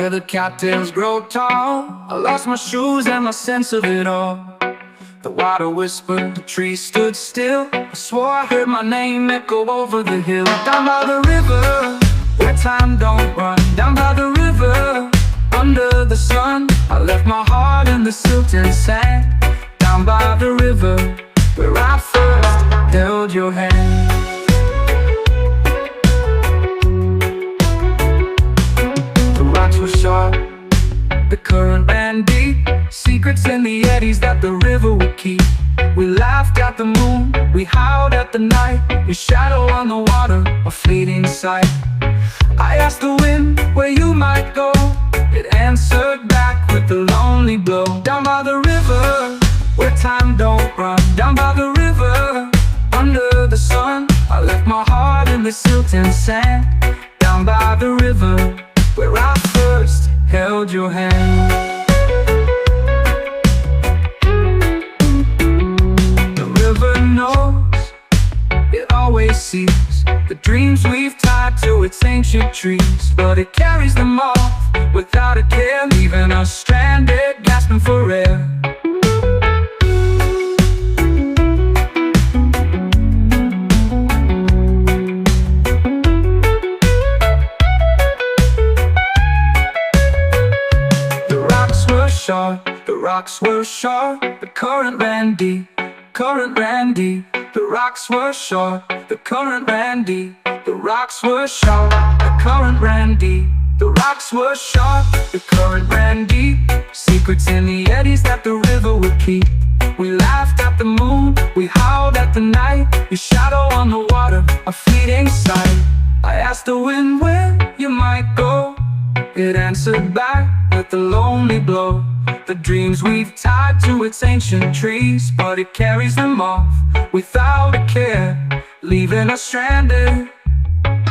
where the cattails grow tall. I lost my shoes and my sense of it all. The water whispered, the trees stood still. I swore I heard my name echo over the hill. Down by the river, where time don't run. Down by the river, under the sun. I left my heart in the silt and sand. Down by the river, where I first held your hand. The rocks were sharp, the current ran deep. Secrets in the eddies that the river would keep. We laughed at the moon, we howled at the night. Your shadow on the water, a fleeting sight. I asked the wind where you might go. It answered back with a lonely blow. Down by the river, where time don't run. Down by the river, under the sun. I left my heart in the silt and sand. Down by the river, where I first held your hand. It always sees the dreams we've tied to its ancient trees, but it carries them off without a care, leaving us stranded, gasping for air. The rocks were sharp, the rocks were sharp. The current ran deep, current ran deep. The rocks were short, the current ran deep. The rocks were sharp, the current ran deep. The rocks were sharp, the current ran deep. Secrets in the eddies that the river would keep. We laughed at the moon, we howled at the night. Your shadow on the water, a fleeting sight. I asked the wind where you might go. It answered back with a lonely blow. The dreams we've tied to its ancient trees, but it carries them off without a care, leaving us stranded,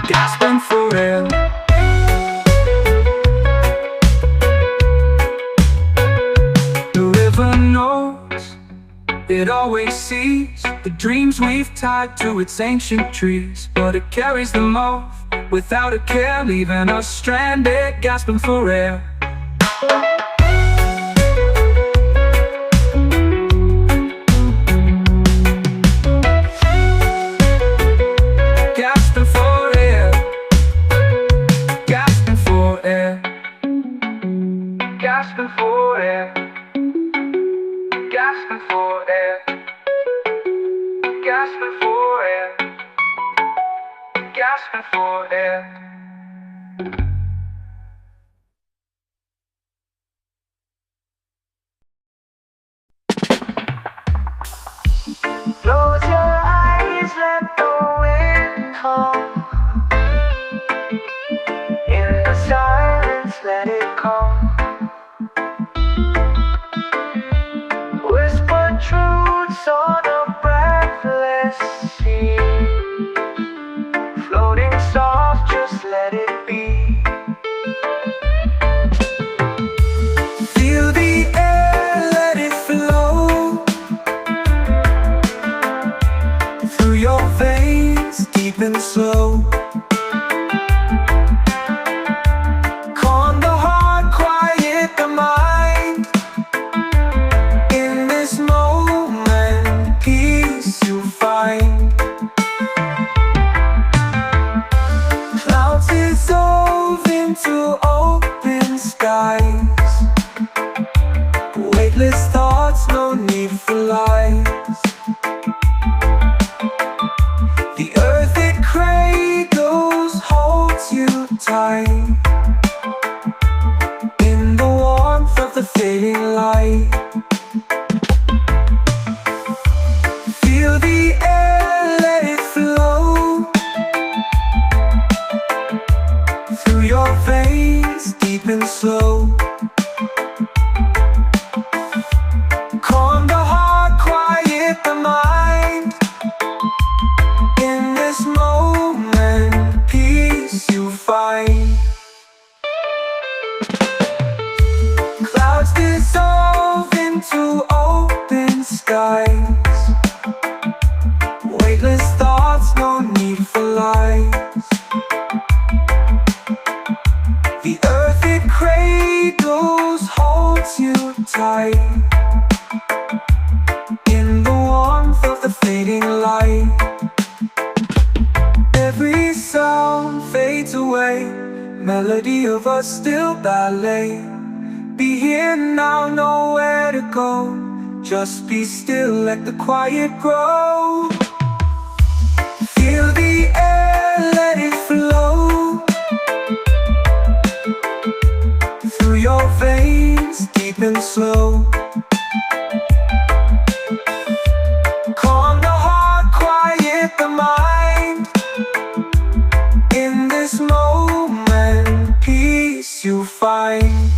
gasping for air. The river knows, it always sees the dreams we've tied to its ancient trees, but it carries them off without a care, leaving us stranded, gasping for air. Gasping for air, gasping for air, gasping for air, gasping for air. Close your eyes, let the wind come. In the silence, let it come. Truths on a breathless sea, floating soft, just let it be. Feel the air, let it flow through your veins, deep and slow. Calm the heart, quiet the mind. In this moment, peace you find. Clouds dissolve into open skies. Weightless thoughts, no need for lies. The earth it cradles holds you tight. In the warmth of the fading light. Feel the air, let it flow through your veins, deep and slow. Calm the heart, quiet the mind. In this moment, peace you find. Clouds dissolve into open skies. Weightless thoughts, no need for lies. The earth it cradles holds you tight in the warmth of the fading light. Every sound fades away, melody of a still ballet. Be here now, nowhere to go. Just be still, let the quiet grow. Feel the air, let it flow through your veins, deep and slow. Calm the heart, quiet the mind. In this moment, peace you find.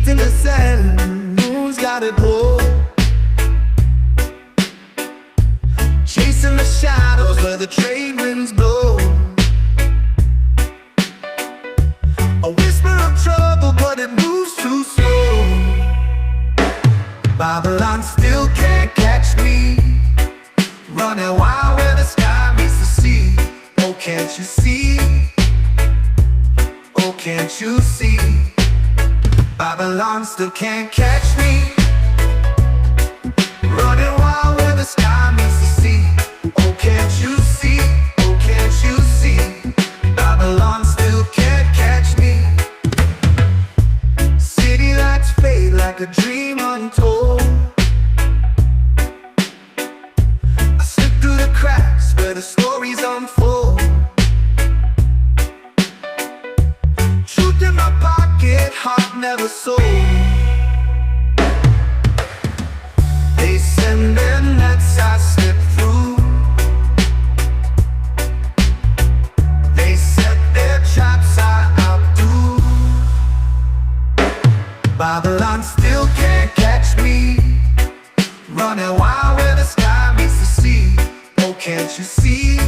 In the sand, who's got it pulled? Chasing the shadows where the trade winds blow. A whisper of trouble, but it moves too slow. Babylon still can't catch me, running wild where the sky meets the sea. Oh, can't you see? Oh, can't you see? Babylon still can't catch me, running wild where the sky meets the sea. Oh, can't you see? Oh, can't you see? Babylon still can't catch me. City lights fade like a dream untold. I slip through the cracks where the stories unfold. Truth in my pocket, heart never sold. They send their nets, I slip through. They set their traps, I outdo. Babylon still can't catch me, running wild where the sky meets the sea. Oh, can't you see?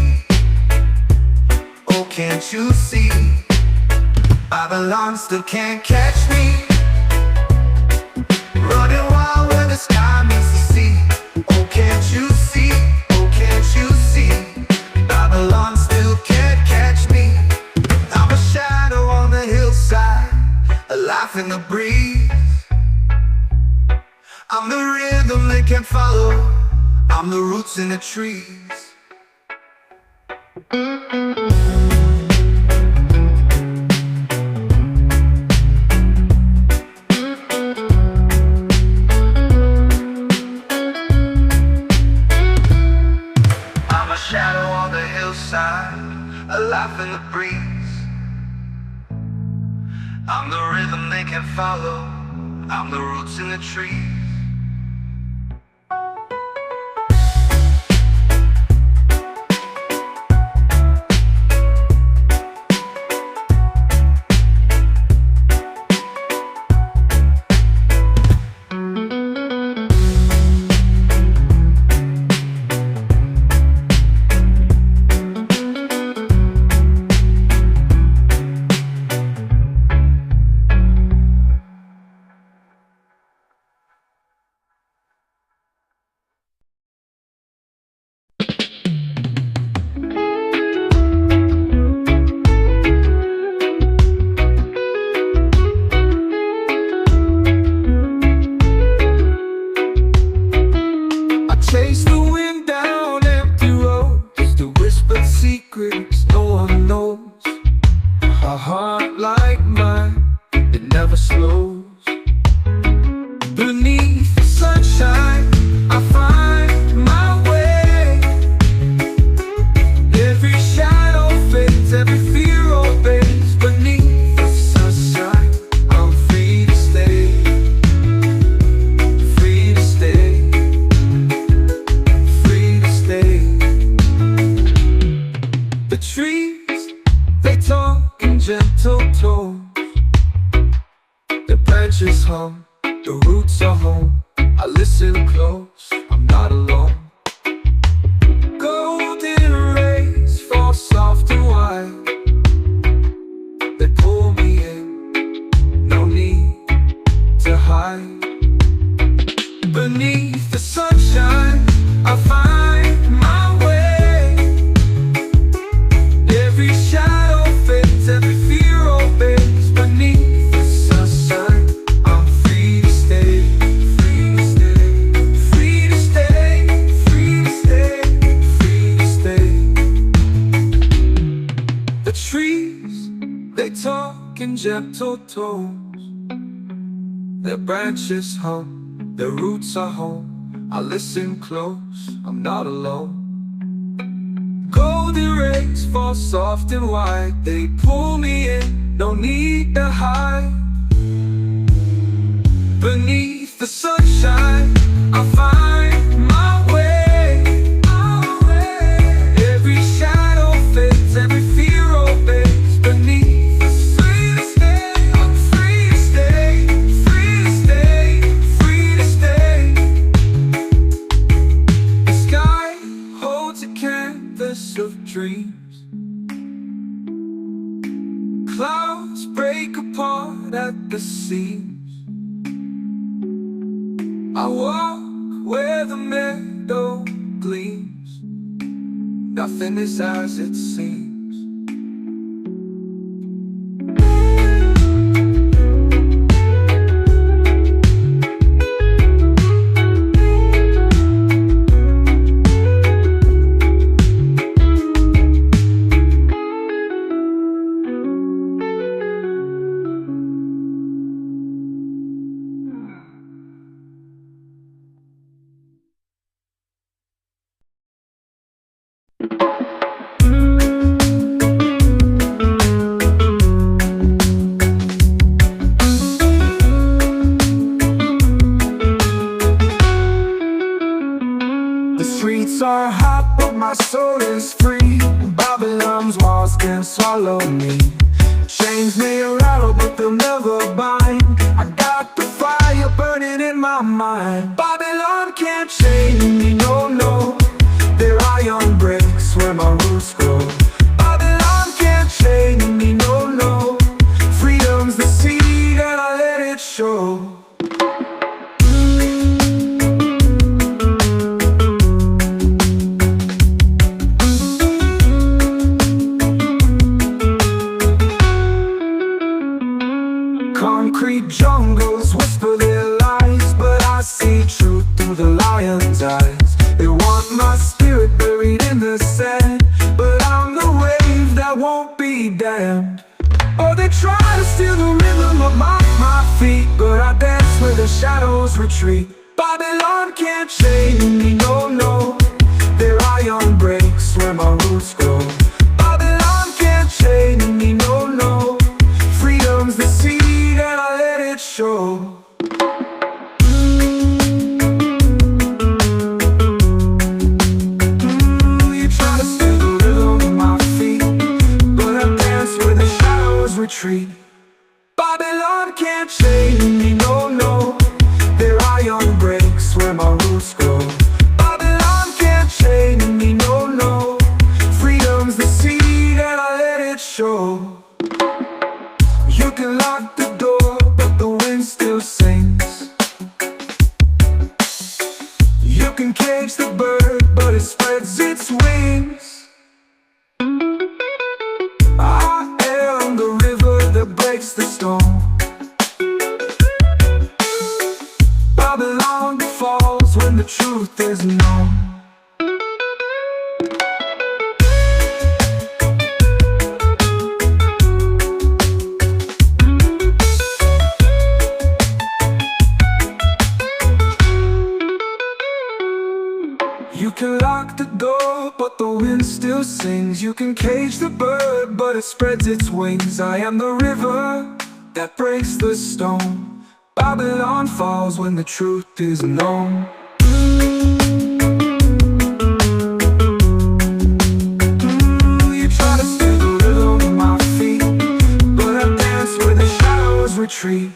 Oh, can't you see? Babylon still can't catch me, running wild where the sky meets the sea. Oh, can't you see? Oh, can't you see? Babylon still can't catch me. I'm a shadow on the hillside, a laugh in the breeze. I'm the rhythm they can't follow, I'm the roots in the trees. Shadow on the hillside, a laugh in the breeze. I'm the rhythm they can follow, I'm the roots in the trees. Chase the wind down empty roads, the whispered secrets no one knows. A heart like mine, it never slows. Beneath the sunshine, I find my way. Every shadow fades, every fear obeys. Beneath the sunshine, I'm free to stay. Free to stay. The trees, they talk in gentle tones. The branches hum, the roots are home. I listen close, I'm not alone. Golden rays fall soft and wide. They pull me in, no need to hide. Beneath the sunshine, I find my way. Every shadow fades, every fear obeys. Beneath the sunshine, I'm free to stay, free to stay, free to stay, free to stay, free to stay. The trees, they talk in gentle tones. Their branches hum, their roots are home. I listen close, I'm not alone. Golden rays fall soft and wide. They pull me in, no need to hide. Beneath the sunshine, I find my way. Every shadow fades, every fear obeys. Beneath the free to stay, I'm free to stay, free to stay, free to stay. The sky holds a canvas of dreams. Clouds break apart at the seams. I walk where the meadow gleams. Nothing is as it seems. The streets are hot, but my soul is free. Babylon's walls can't swallow me. Chains may rattle, but they'll never bind. I got the fire burning in my mind. Babylon can't chain me, no, no. Their iron breaks where my roots grow. Babylon can't chain me, no, no. Freedom's the seed and I let it show. Concrete jungles whisper their lies, but I see truth through the lion's eyes. They want my spirit buried in the sand, but I'm the wave that won't be damned. Oh, they try to steal the rhythm of my feet, but I dance where the shadows retreat. Babylon can't chain me, no, no. Their iron breaks where my roots grow. Babylon can't chain me, no, no. Freedom's the seed and I let it show. You try to steal the rhythm of my feet, but I dance where the shadows retreat. Babylon can't chain me, no, no. Their iron breaks where my roots grow. Babylon can't chain me, no, no. Freedom's the seed and I let it show. You can lock the door, but the wind still sings. You can cage the bird, but it spreads its wings. I am the river that breaks the stone. Babylon falls when the truth is known. You can lock the door, but the wind still sings. You can cage the bird, but it spreads its wings. I am the river that breaks the stone. Babylon falls when the truth is known. You try to steal the rhythm of my feet, tree.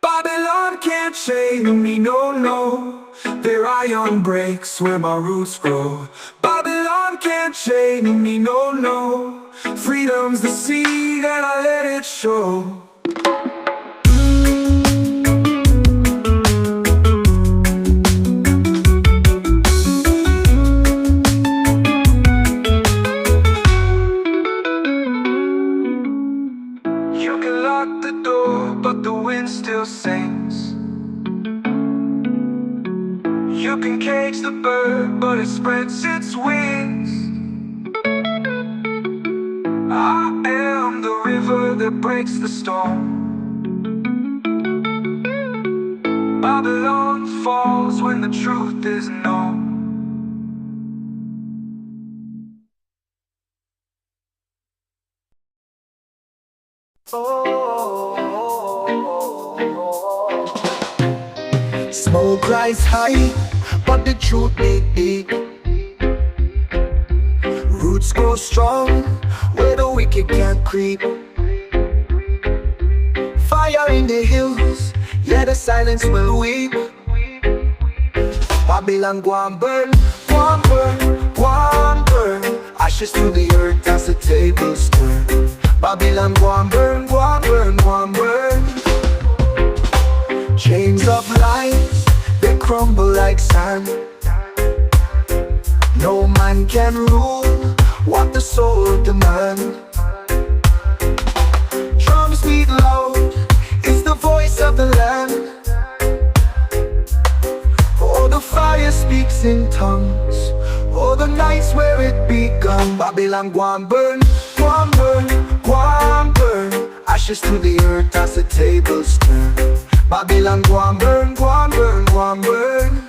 Babylon can't chain me, no, no. Their iron breaks where my roots grow. Babylon can't chain me, no, no. Freedom's the seed and I let it show. You can lock the door, but the wind still sings. You can cage the bird, but it spreads its wings. I am the river that breaks the storm. Babylon falls when the truth is known. Smoke rise high, but the truth be deep. Roots grow strong, where the wicked can't creep. Fire in the hills, yeah, the silence will weep. Babylon go and burn, go and burn, go and burn. Ashes to the earth as the tables turn. Babylon go and burn, go and burn, go and burn. Chains of lies, they crumble like sand. No man can rule what the soul demands. Drums beat loud, it's the voice of the land. Oh, the fire speaks in tongues. Oh, the nights where it begun. Babylon go and burn, go and burn, go and burn. Ashes to the earth as the tables turn. Babylon go and burn, go and burn, go and burn.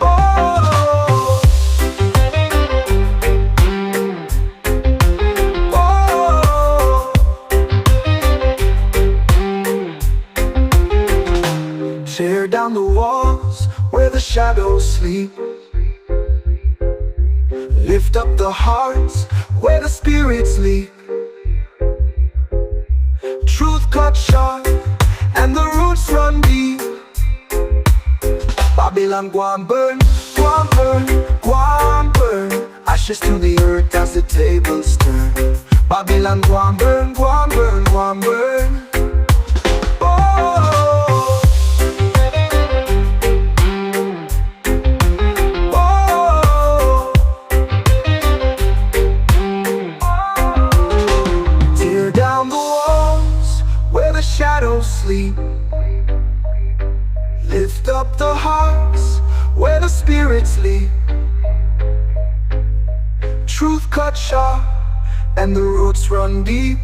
Oh, oh. Tear down the walls where the shadows sleep. Lift up the hearts where the spirits leap. Truth cut sharp and the roots run deep. Babylon go and burn, go and burn, go and burn. Ashes to the earth as the tables turn. Babylon go and burn, go and burn, go and burn. Oh, oh. Tear down the walls where the shadows sleep. Lift up the hearts where the spirits leap. Truth cut sharp and the roots run deep.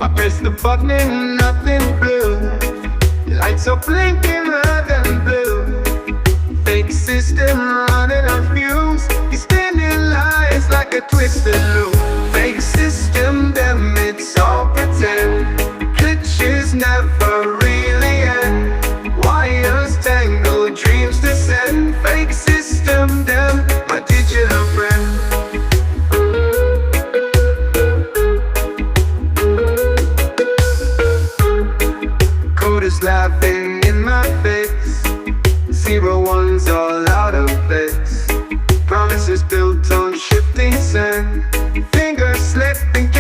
I press the button and nothing blue. Lights are blinking red and blue. Fake system running on fumes. He's spinning lies like a twisted loop. Fake system, them it's all pretend. Glitches never really end. Wires tangle, dreams descend. Fake system, them my digital friend. Laughing in my face. 0-1's all out of place. Promises built on shifting sand. Fingers slipping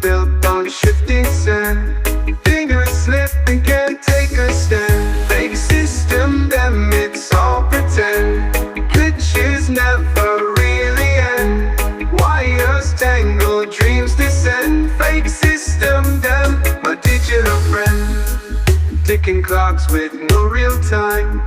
built on shifting sand. Fingers slip and can't take a stand. Fake system, them it's all pretend. Glitches never really end. Wires tangle, dreams descend. Fake system, them my digital friend. Ticking clocks with no real time.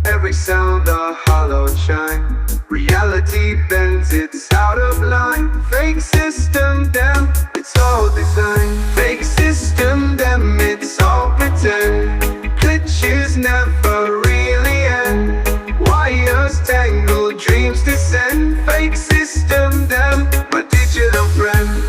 Every sound a hollow chime. Reality bends, it's out of line. Fake system, damn, it's all design. Fake system, damn, it's all pretend. Glitches never really end. Wires tangle, dreams descend. Fake system, damn, my digital friend.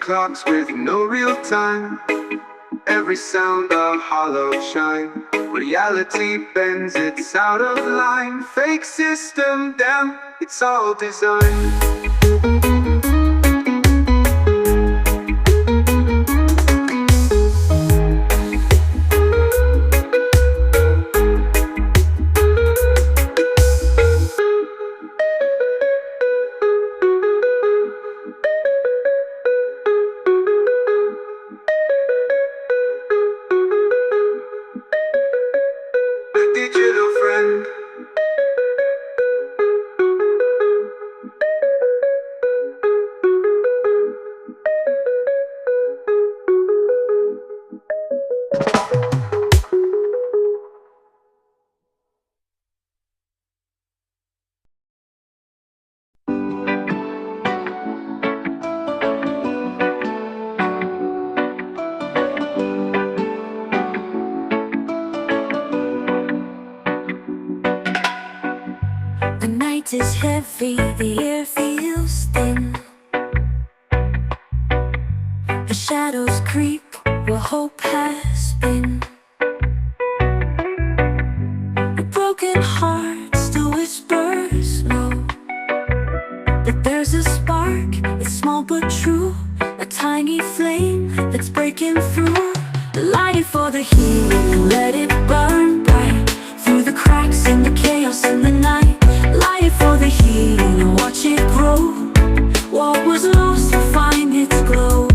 Clocks with no real time. Every sound a hollow chime. Reality bends, it's out of line. Fake system, damn, it's all designed. Digital friend. The night is heavy, the air feels thin. The shadows creep where hope has been. A broken heart still whispers low, but there's a spark, it's small but true. A tiny flame that's breaking through. Light it for the healing, let it burn bright through the cracks in the chaos in the night. Light it for the healing and watch it grow. What was lost will find its glow.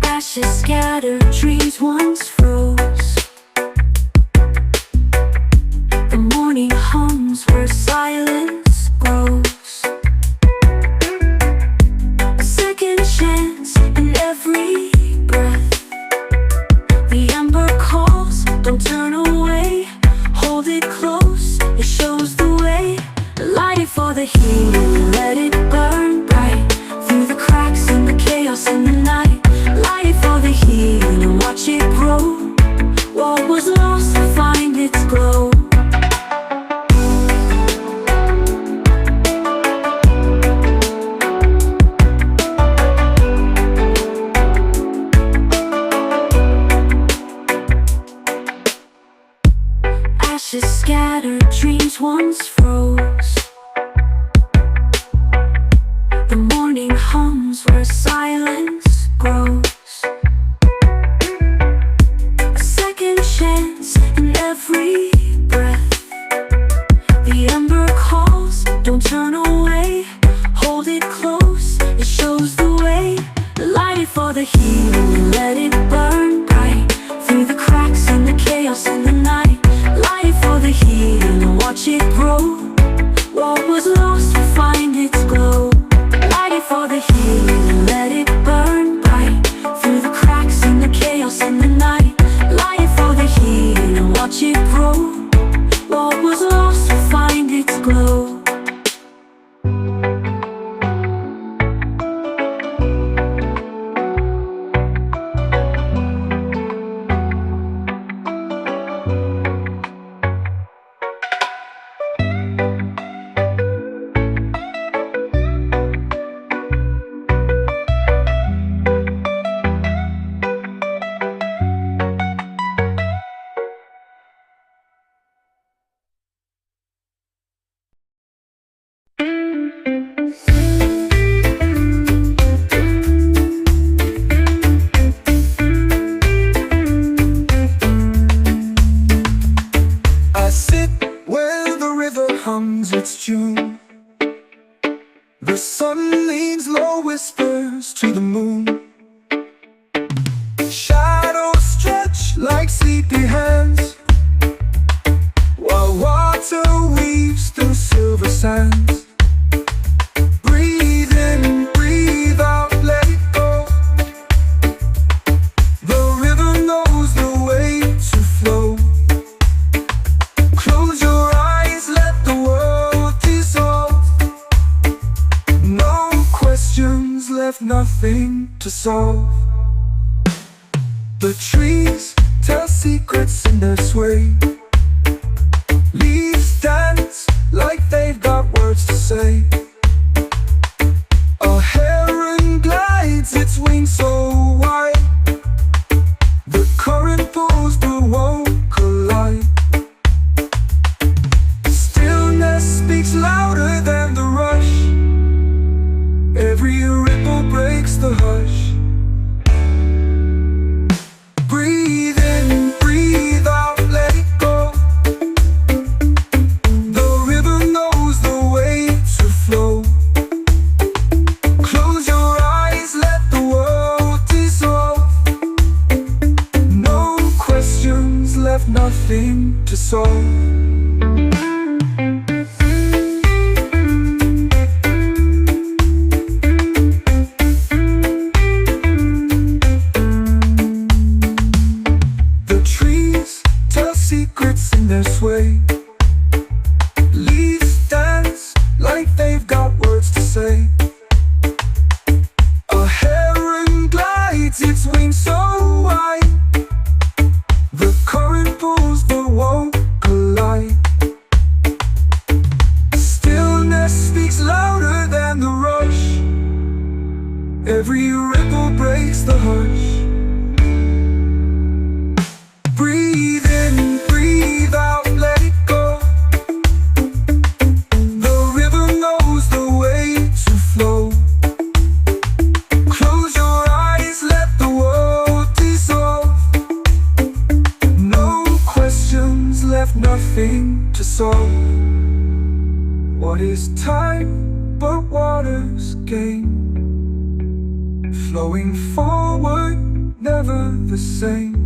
Ashes scattered, dreams once froze. The morning hums where silence grows. A second chance in every breath. The ember calls, don't turn away. Hold it close, it shows the way. Light it for the healing, let it burn bright through the cracks in the chaos in the night. Light it for the healing and watch it grow. What was lost will find its glow. Ashes scattered, dreams once froze. The morning hums where silence grows. A second chance in every breath. The ember calls, don't turn away. Hold it close, it shows the way. Light it for the healing, let it burn bright through the cracks in the chaos in the night. Light it for the healing and watch it grow. What The sun leans low, whispers to the moon. Shadows stretch like sleepy hands, while water weaves through silver sands. Breathe in, breathe out, let it go. The river knows the way to flow. Close your eyes, let the world dissolve. No questions left, nothing to solve. The trees tell secrets in their sway. Leaves dance like they've got words to say. A heron glides, its wings so wide. The current pulls but won't collide. Stillness speaks louder than the rush. Every ripple breaks the hush. Breathe in, breathe out, let it go. The river knows the way to flow. Close your eyes, let the world dissolve. No questions left, nothing to solve. Secrets in their sway. Leaves dance like they've got words to say. A heron glides, its wings so wide. The current pulls but won't collide. Stillness speaks louder than the rush. Every ripple breaks the hush. Breathe in, breathe out, let it go. The river knows the way to flow. Close your eyes, let the world dissolve. No questions left, nothing to solve. What is time but water's game? Flowing forward, never the same.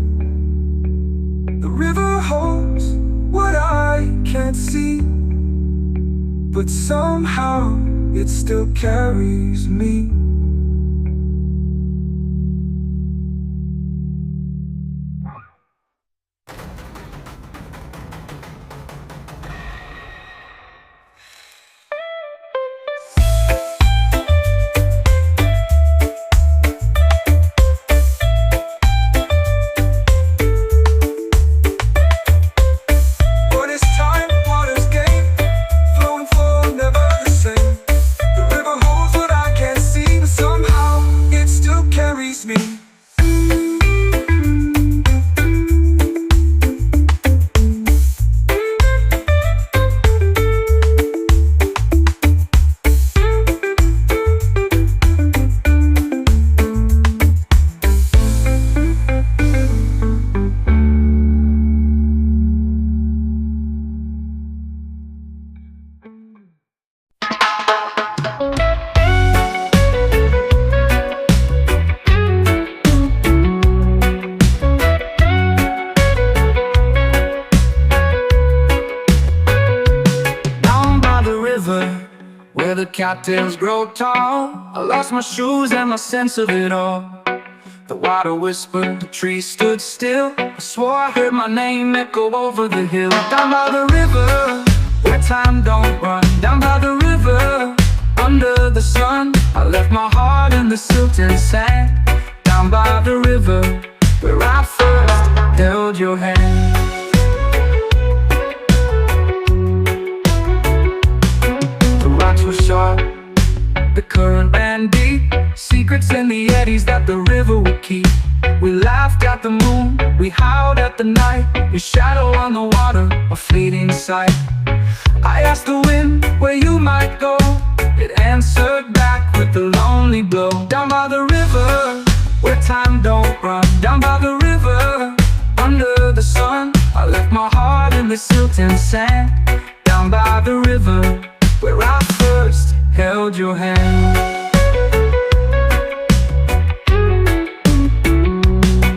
The river holds what I can't see, but somehow it still carries me. Where the cattails grow tall, I lost my shoes and my sense of it all. The water whispered, the trees stood still. I swore I heard my name echo over the hill. Down by the river, where time don't run. Down by the river, under the sun, I left my heart in the silt and sand. Down by the river, where I first held your hand. Were sharp, the current ran deep. Secrets in the eddies that the river would keep. We laughed at the moon, we howled at the night. Your shadow on the water, a fleeting sight. I asked the wind where you might go. It answered back with a lonely blow. Down by the river, where time don't run. Down by the river, under the sun, I left my heart in the silt and sand. Down by the river, where I first held hold your hand.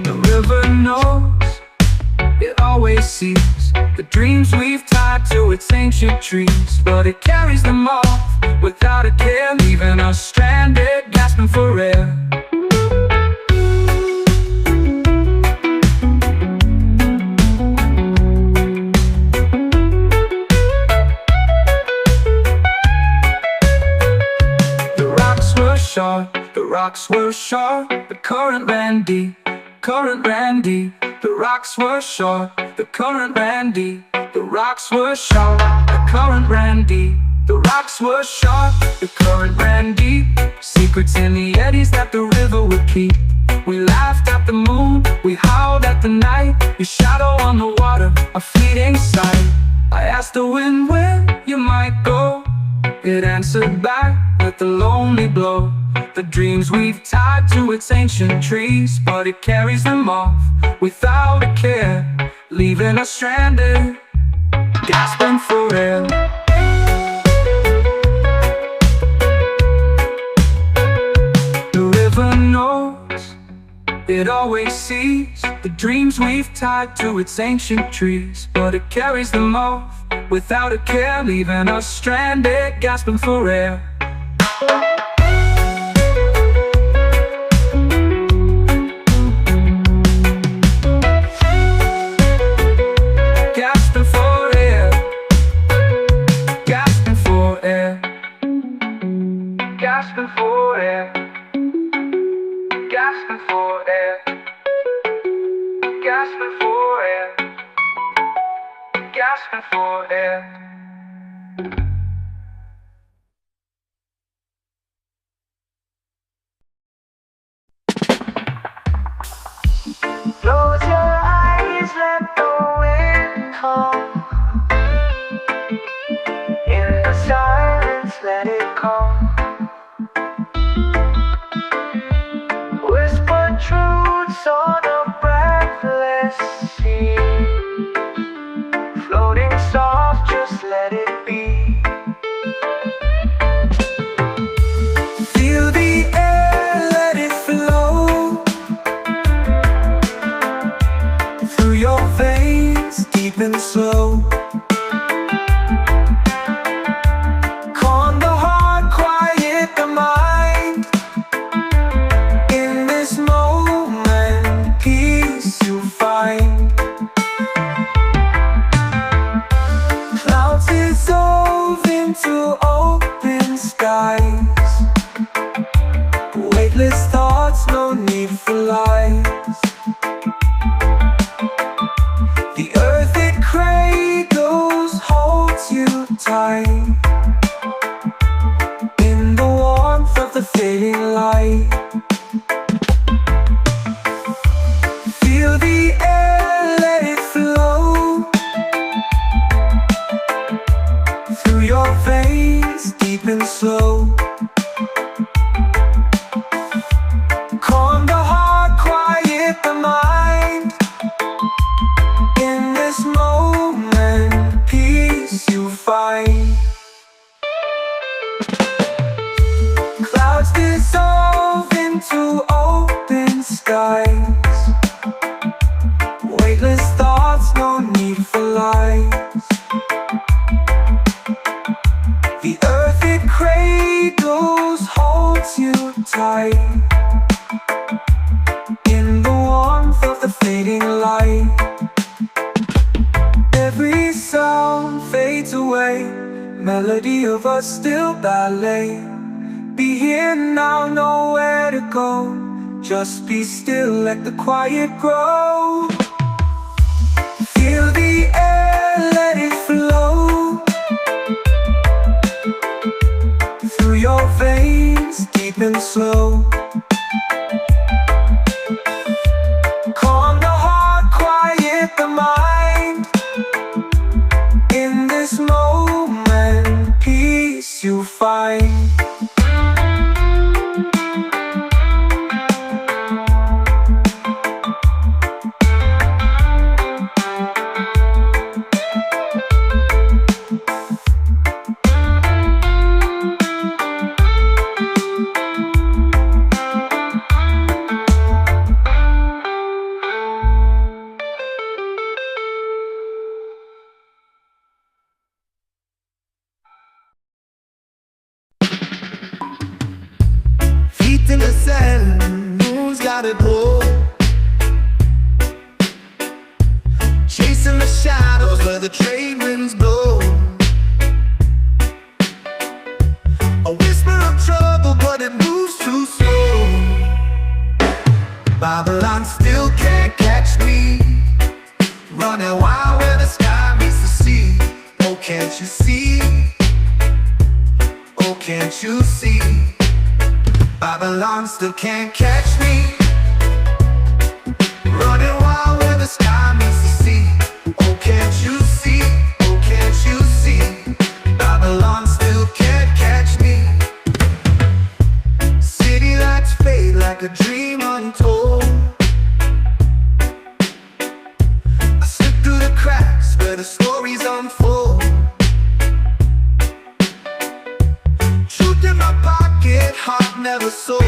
The river knows, it always sees the dreams we've tied to its ancient trees, but it carries them off without a care, leaving us stranded, gasping for air. The rocks were short, the current ran deep, current ran deep. The rocks were short, the current ran deep. The rocks were short, the current ran deep. The rocks were short, the current ran deep. Secrets in the eddies that the river would keep. We laughed at the moon, we howled at the night. Your shadow on the water, a fleeting sight. I asked the wind where you might go. It answered back with a lonely blow. The dreams we've tied to its ancient trees, but it carries them off without a care, leaving us stranded, gasping for air. The river knows, it always sees the dreams we've tied to its ancient trees, but it carries them off without a care, leaving us stranded, gasping for air. Gasping for air, gasping for air, gasping for air, gasping for air, gasping for air, gasping for air. Close your eyes, let the wind come. In the silence, let it come. Whisper truths on a breathless sea. Floating soft, just let it be. Feel the air, let it flow through your veins, deep and slow. Calm the heart, quiet the mind. In this moment, peace you find. Clouds dissolve into open skies. Weightless thoughts, no need for lies. The earth it cradles, holds you tight. In the warmth of the fading light. Feel the air, let it flow through your veins, deep and slow. Calm the heart, quiet the mind. In this moment, peace you find. Clouds dissolve into open skies. Weightless thoughts, no need for lies. The earth it cradles, holds you tight. In the warmth of the fading light. Every sound fades away, melody of a still ballet. Be here now, nowhere to go. Just be still, let the quiet grow. Feel the air, let it flow through your veins, deep and slow. Calm the heart, quiet the mind. In this moment, peace you find. and moon's got it glow. Chasing the shadows where the trade winds blow. A whisper of trouble, but it moves too slow. Babylon still can't catch me, running wild where the sky meets the sea. Oh, can't you see? Oh, can't you see? Babylon still can't catch me, running wild where the sky meets the sea. Oh, can't you see? Oh, can't you see? Babylon still can't catch me. City lights fade like a dream untold. I slip through the cracks where the stories unfold. Truth in my pocket, heart never sold.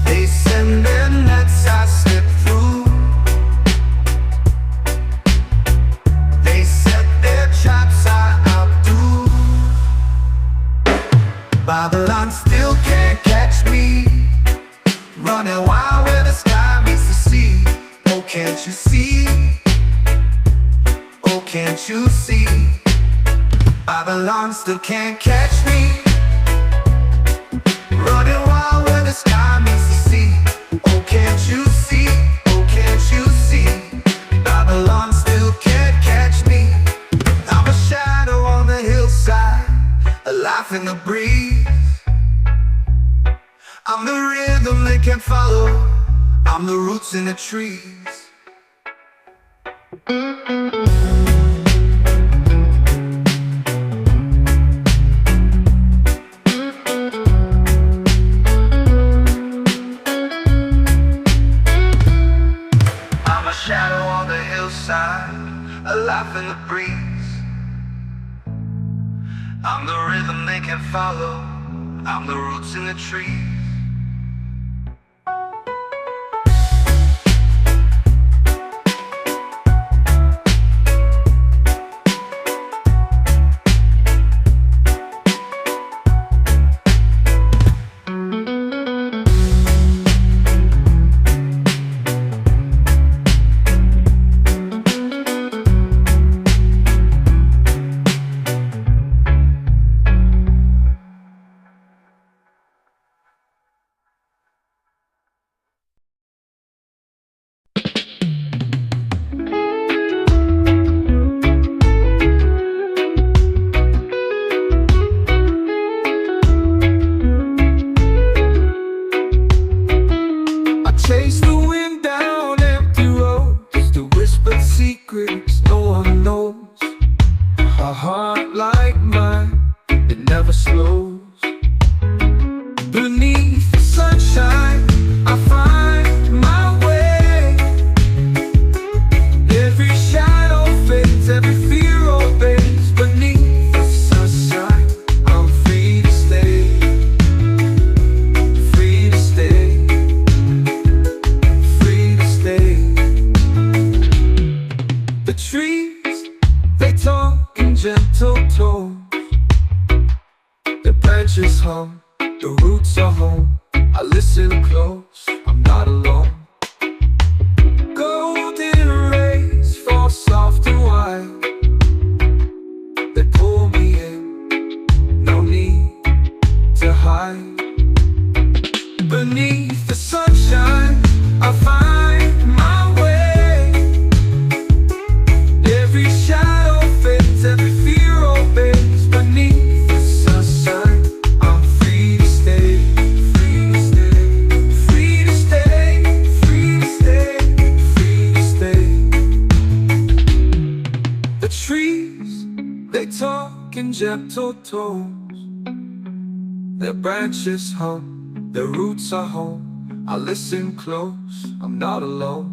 They send their nets, I slip through. They set their traps, I outdo. Babylon still can't catch me, running wild where the sky meets the sea. Oh, can't you see? Oh, can't you see? Babylon still can't catch me, running wild where the sky meets the sea. Oh, can't you see? Oh, can't you see? Babylon still can't catch me. I'm a shadow on the hillside, a laugh in the breeze. I'm the rhythm they can't follow, I'm the roots in the trees. I'm a shadow on the hillside, a laugh in the breeze. I'm the rhythm they can follow, I'm the roots in the trees. Chase the wind down empty roads, the whispered secrets no one knows. A heart like mine, it never slows. Beneath the sunshine, I find my way. Every shadow fades, every fear obeys. Beneath the sunshine, I'm free to stay. Free to stay. The trees, they talk in gentle tones. The branches hum, the roots are home. I listen close, I'm not alone. Golden rays fall soft and wide. They pull me in, no need to hide. Beneath the sunshine, I find my way. Every shadow fades, every fear obeys. Beneath the sunshine, I'm free to stay. Free to stay. Free to stay. Free to stay. Free to stay. The trees, they talk in gentle tones. Their branches hum, their roots are home. I listen close, I'm not alone.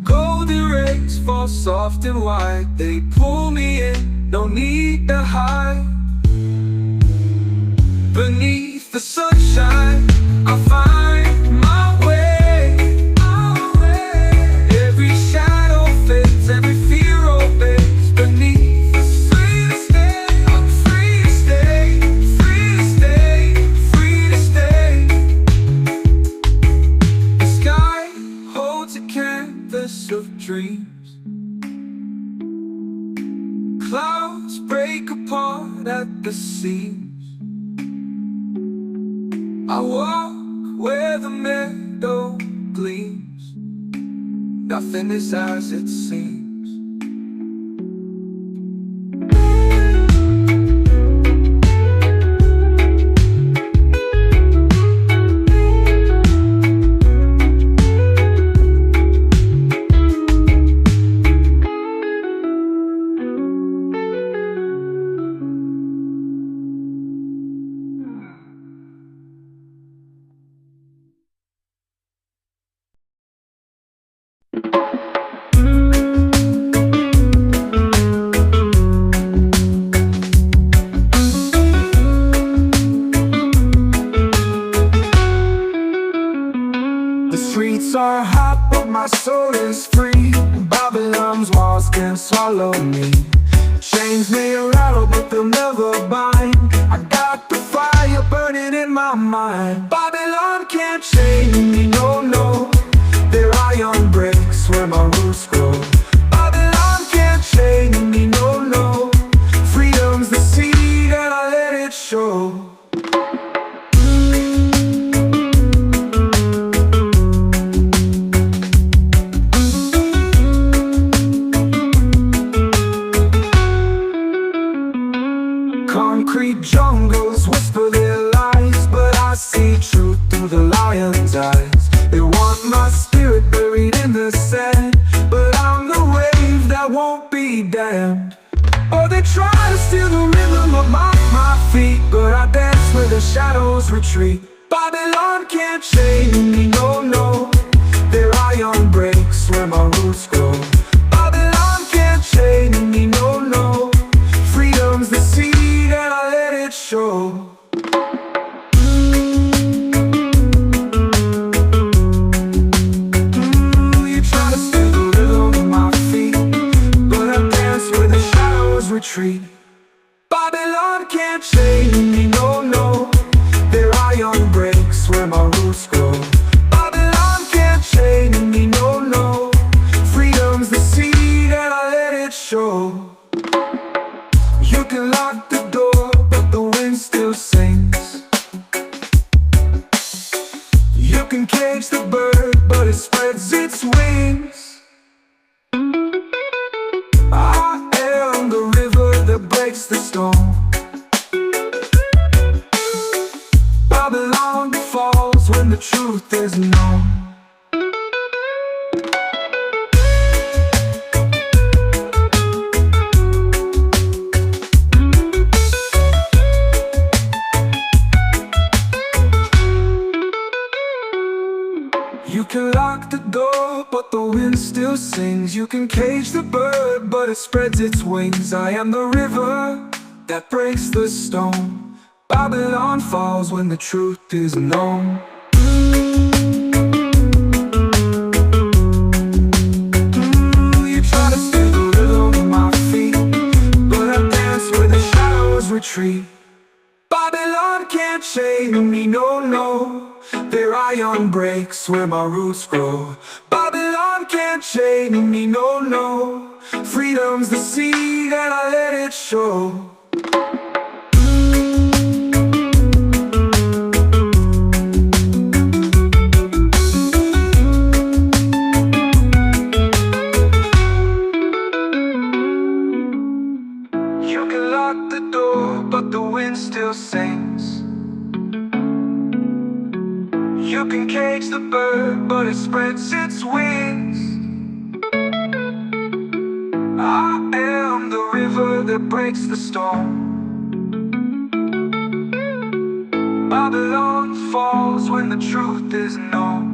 Golden rays fall soft and wide. They pull me in, no need to hide. Beneath the sunshine, I find my way. Every shadow fades, every fear obeys. Beneath the free to stay, I'm free to stay. Free to stay. apart at the seams. I walk where the meadow gleams. Nothing is as it seems. The streets are hot, but my soul is free. Babylon's walls can't swallow me. Chains may rattle, but they'll never bind. I got the fire burning in my mind. Babylon can't chain me, no, no. Their iron breaks where my roots grow. Babylon can't chain me, no, no. Freedom's the seed and I let it show. Concrete jungles whisper their lies, but I see truth through the lion's eyes. They want my spirit buried in the sand, but I'm the wave that won't be damned. Oh, they try to steal the rhythm of my feet, but I dance where the shadows retreat. Babylon can't chain me, no, no. Their iron breaks where my roots grow. Babylon can't chain me, no, no. Freedom's the seed and I let it show. You try to steal the rhythm of my feet, but I dance where the shadows retreat. Babylon can't chain me, no, no. Their iron breaks where my roots grow. Babylon can't chain me, no, no. Freedom's the seed and I let it show. You can lock the door, but the wind still sings. You can cage the bird, but it spreads its wings. I am the river that breaks the storm. Babylon falls when the truth is known. You can lock the door, but the wind still sings. You can cage the bird, but it spreads its wings. I am the river that breaks the stone. Babylon falls when the truth is known. You try to steal the rhythm of my feet, but I dance where the shadows retreat. Babylon can't chain me, no, no. Their iron breaks where my roots grow. Babylon can't chain me, no, no. Freedom's the seed and I let it show. You can lock the door, but the wind still sings. You can cage the bird, but it spreads its wings. I am the river that breaks the storm. Babylon falls when the truth is known.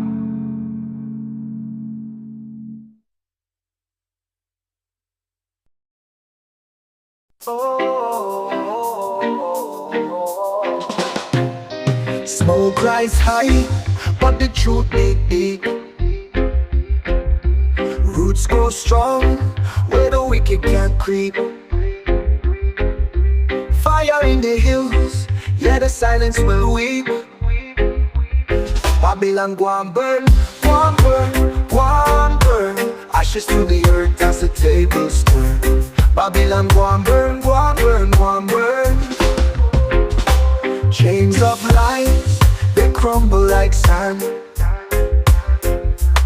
Smoke rise high, but the truth be deep. Roots grow strong, where the wicked can't creep. Fire in the hills, yeah, the silence will weep. Babylon go and burn, go and burn, go and burn. Ashes to the earth as the tables turn. Babylon go and burn, go and burn, go and burn. Chains of lies, they crumble like sand.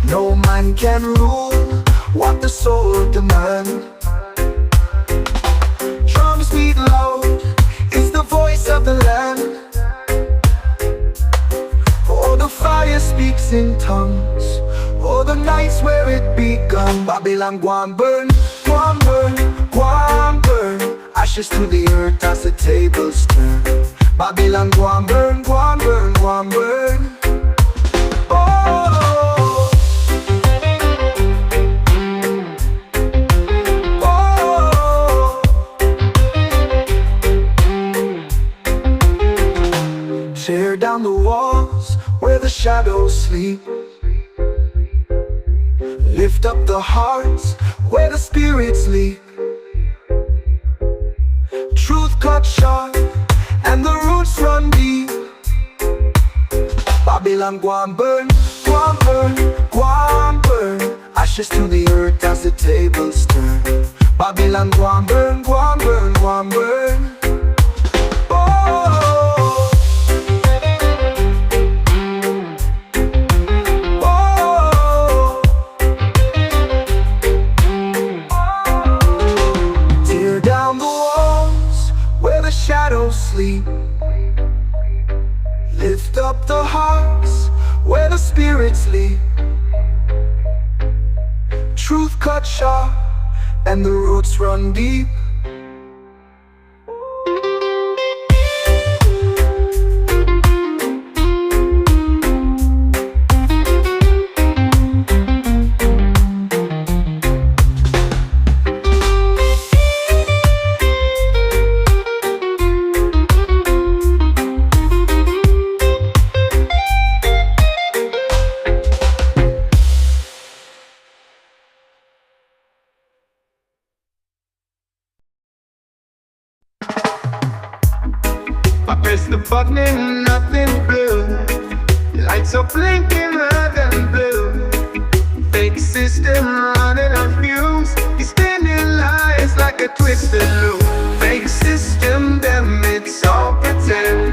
No man can rule what the soul demands. Drums beat loud, it's the voice of the land. Oh, the fire speaks in tongues. Oh, the nights where it begun. Babylon go and burn, go and burn, go and burn. Ashes to the earth as the tables turn. Babylon go and burn, go and burn, go and burn. Oh, oh. Tear down the walls where the shadows sleep. Lift up the hearts where the spirits leap. Truth cut sharp and the roots run deep. Babylon go and burn, go and burn, go and burn. Ashes to the earth as the tables turn. Babylon go and burn, go and burn, go and burn. Oh, oh. Tear down the walls where the shadows sleep. Lift up the hearts where the spirits leap. Truth cut sharp and the roots run deep. I press the button and nothing blue. The lights are blinking red and blue. Fake system running on fumes. He's spinning lies like a twisted loop. Fake system, them it's all pretend.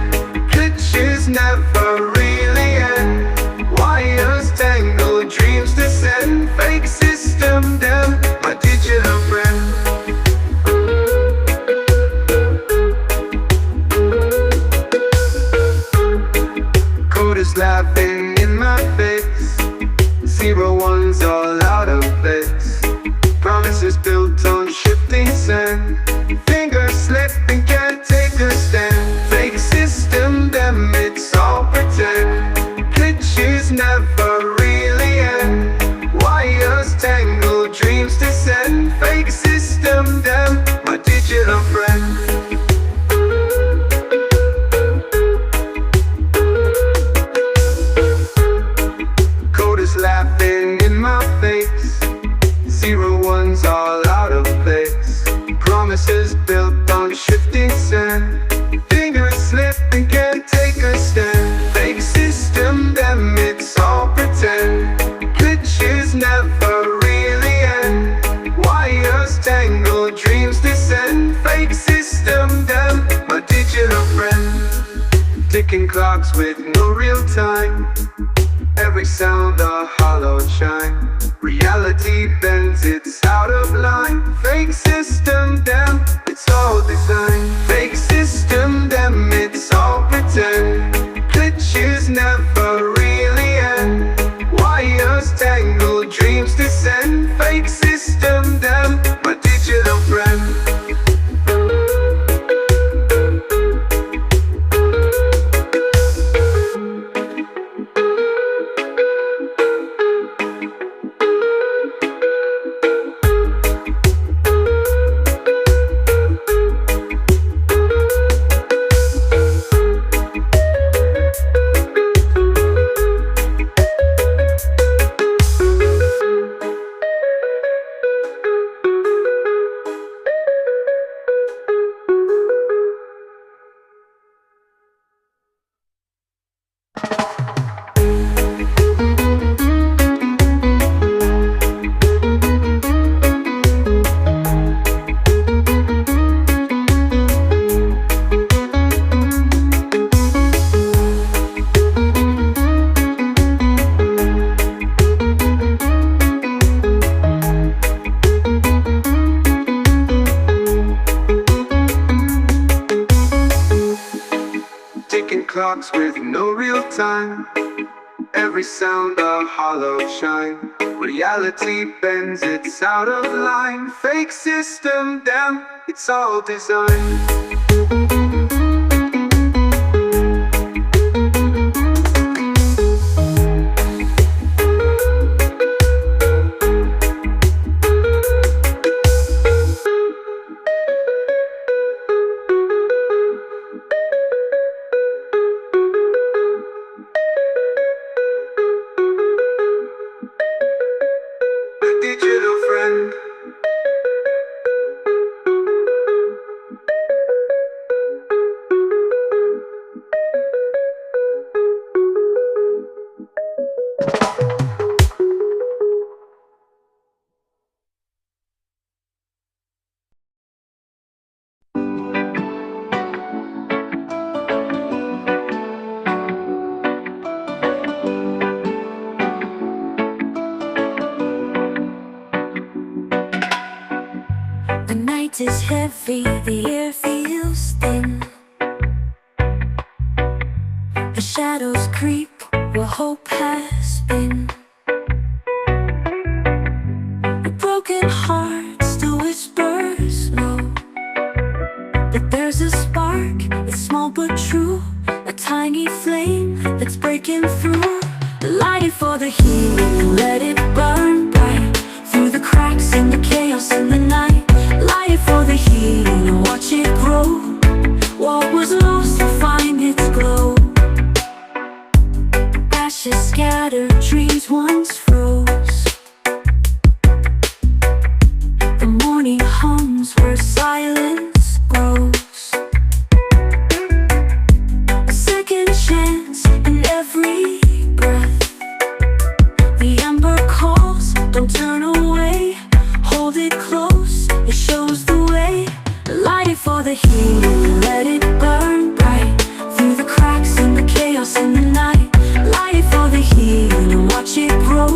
Glitches never really end. Wires tangle, dreams descend. Fake system, them my digital friend. Laughing in my face. 0-1's all out of place. Promises built on shifting sand. Fingers slip and can't take a stand. Fake system, them it's all pretend. Glitches never really end. Wires tangle, dreams descend. Fake system, them my digital friend. Laughing in my face. 0-1's all out of place. Promises built on shifting sand. Fingers slip and can't take a stand. Fake system, them it's all pretend. Glitches never really end. Wires tangle, dreams descend. Fake system, them my digital friend. Ticking clocks with no real time. Every sound a hollow chime. Reality bends, it's out of line. Fake system, them, it's all design. Fake system, them, it's all pretend. Glitches never really end. Wires tangle, dreams descend. Fake system, them, my digital friend. clocks with no real time. Every sound a hollow shine. Reality bends, it's out of line. Fake system, damn, it's all designed. Digital friend. The night is heavy, the air feels thin. The shadows creep where hope has been. A broken heart still whispers low, but there's a spark, it's small but true. A tiny flame that's breaking through. Light it for the healing, let it burn bright through the cracks in the chaos in the night. Light it for the healing and watch it grow. What was lost will find its glow. Ashes scattered, dreams once froze. The morning hums where silence grows. A second chance in every breath. The ember calls, don't turn away. Hold it close, it shows the way. Light it for the healing, let it burn bright through the cracks in the chaos in the night. Light it for the healing and watch it grow.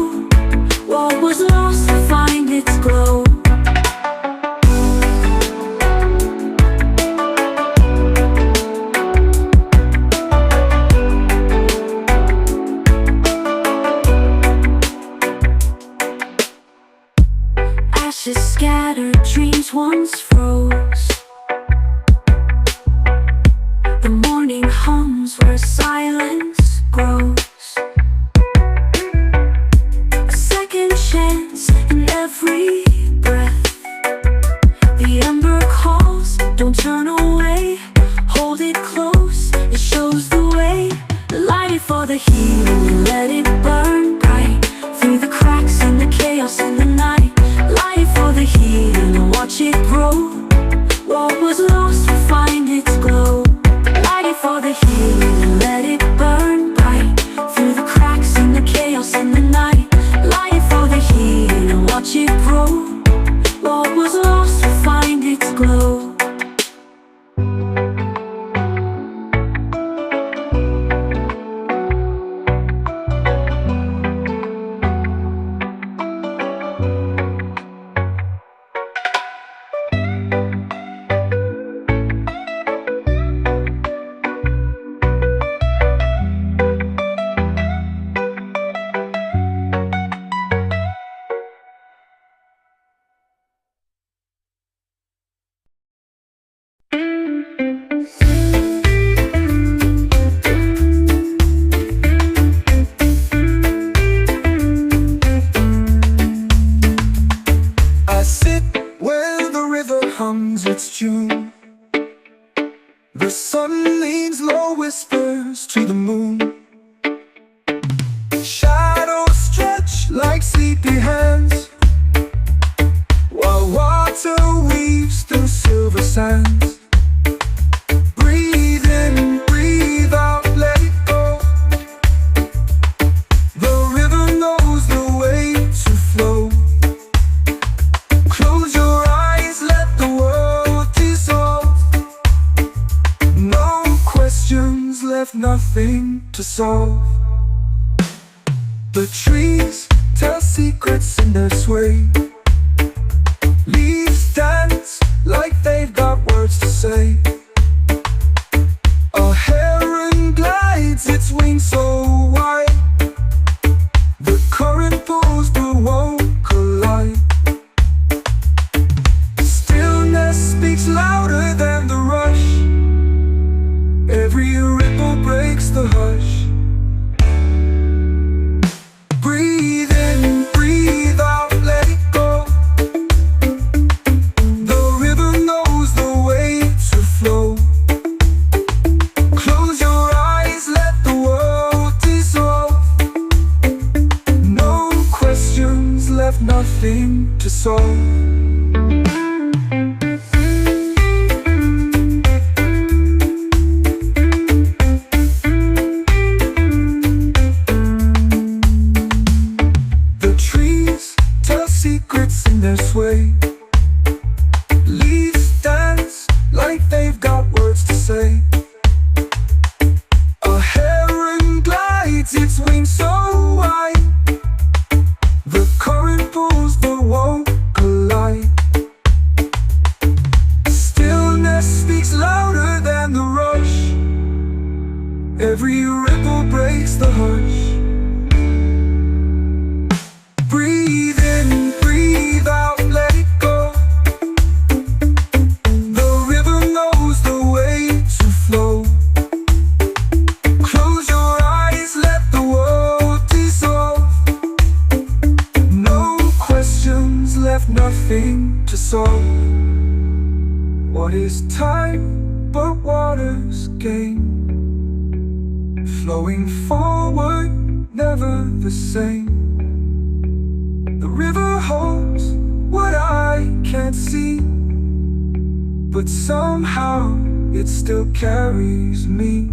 What was lost will find its glow. Ashes scattered, dreams once froze. The morning hums where silence grows. A second chance in every breath. The ember calls, don't turn away. Hold it close, it shows the way. Light it for the healing, let it burn bright through the cracks in the chaos in the night. Light it for the healing and watch it grow. What was lost will find its glow. Light it for the healing and let it burn bright through the cracks in the chaos in the night. Light it for the healing and watch it grow. What was lost will find its glow. I sit where the river hums its tune. The sun leans low, whispers to the moon. Shadows stretch like sleepy hands, while water weaves through silver sands. Breathe in, breathe out, let it go. The river knows the way to flow. Close your eyes, let the world dissolve. No questions left, nothing to solve. The trees tell secrets in their sway. Leaves dance like they've got words to say. A heron glad Every ripple breaks the hush. Breathe in, breathe out, let it go. The river knows the way to flow. Close your eyes, let the world dissolve. No questions left, nothing to solve. What is time but water's game? Flowing forward, never the same. The river holds what I can't see, but somehow it still carries me.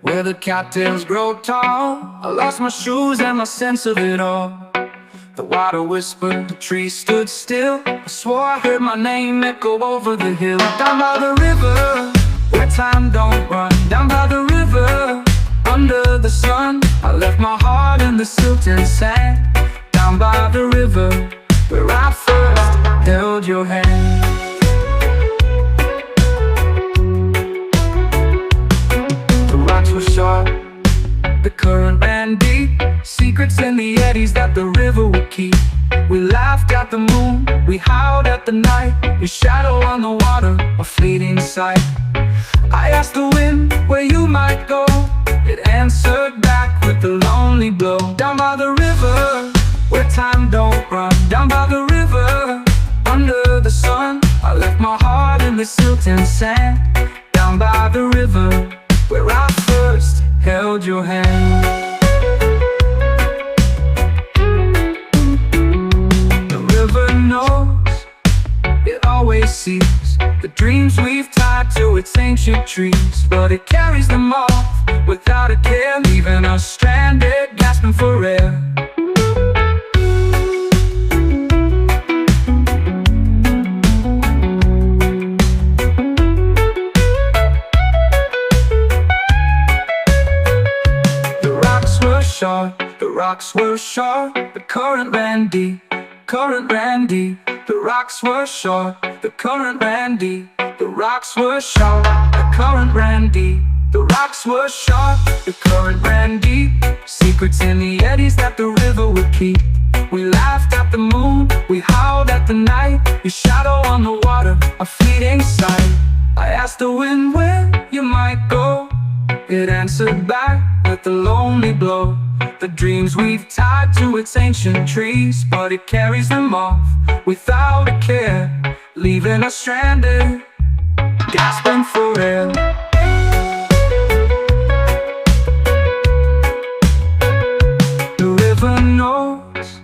Where the cattails grow tall, I lost my shoes and my sense of it all. The water whispered, the trees stood still. I swore I heard my name echo over the hill. Down by the river, where time don't run. Down by the river, under the sun, I left my heart in the silt and sand. Down by the river, where I first held your hand. Sharp, the current ran deep. Secrets in the eddies that the river would keep. We laughed at the moon, we howled at the night. Your shadow on the water, a fleeting sight. I asked the wind where you might go. It answered back with a lonely blow. Down by the river, where time don't run. Down by the river, under the sun, I left my heart in the silt and sand. Down by the river, where I first held your hand. The river knows, it always sees the dreams we've tied to its ancient trees. But it carries them off without a care, leaving us stranded, gasping for air. The rocks were short, the current ran deep, current ran deep. The rocks were short, the current ran deep. The rocks were short, the current ran deep. The rocks were short, the current ran deep. Secrets in the eddies that the river would keep. We laughed at the moon, we howled at the night. Your shadow on the water, a fleeting sight. I asked the wind where you might go. It answered back with a lonely blow. The dreams we've tied to its ancient trees, but it carries them off without a care, leaving us stranded, gasping for air. The river knows,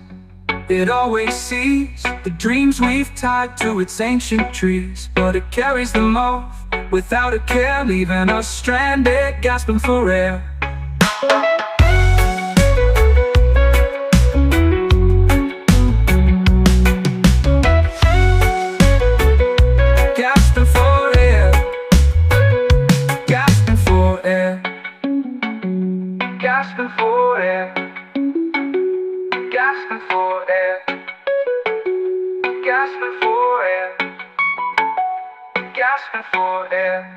it always sees the dreams we've tied to its ancient trees, but it carries them off without a care, leaving us stranded, gasping for air. Gasping for air, gasping for air, gasping for air, gasping for air, gasping for air, gasping for air.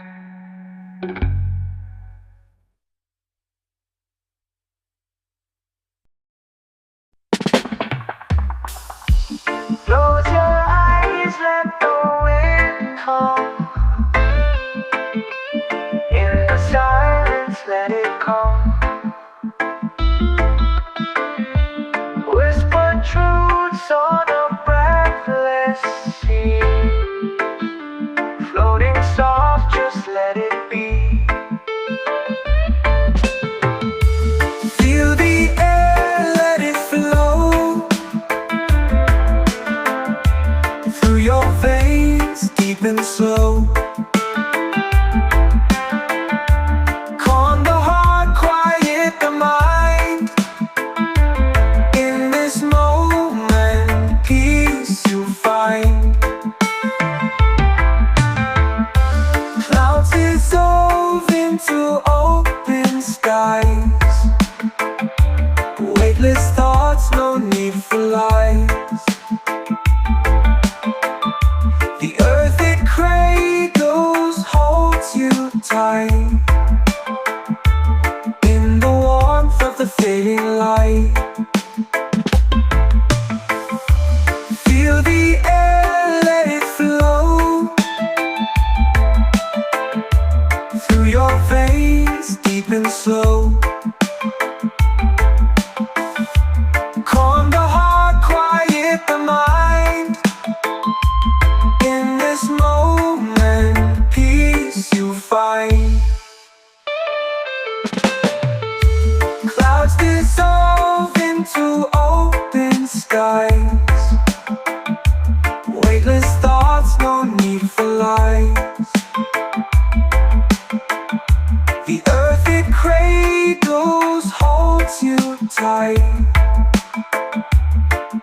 skies. Weightless thoughts, no need for lies. The earth it cradles holds you tight in the warmth of the fading light. Feel the air, let it flow through your veins, deep and slow. Calm the heart, quiet the mind. In this moment, peace you find. Clouds dissolve into open skies. Weightless thoughts, no need for lies. The earth it cradles holds you tight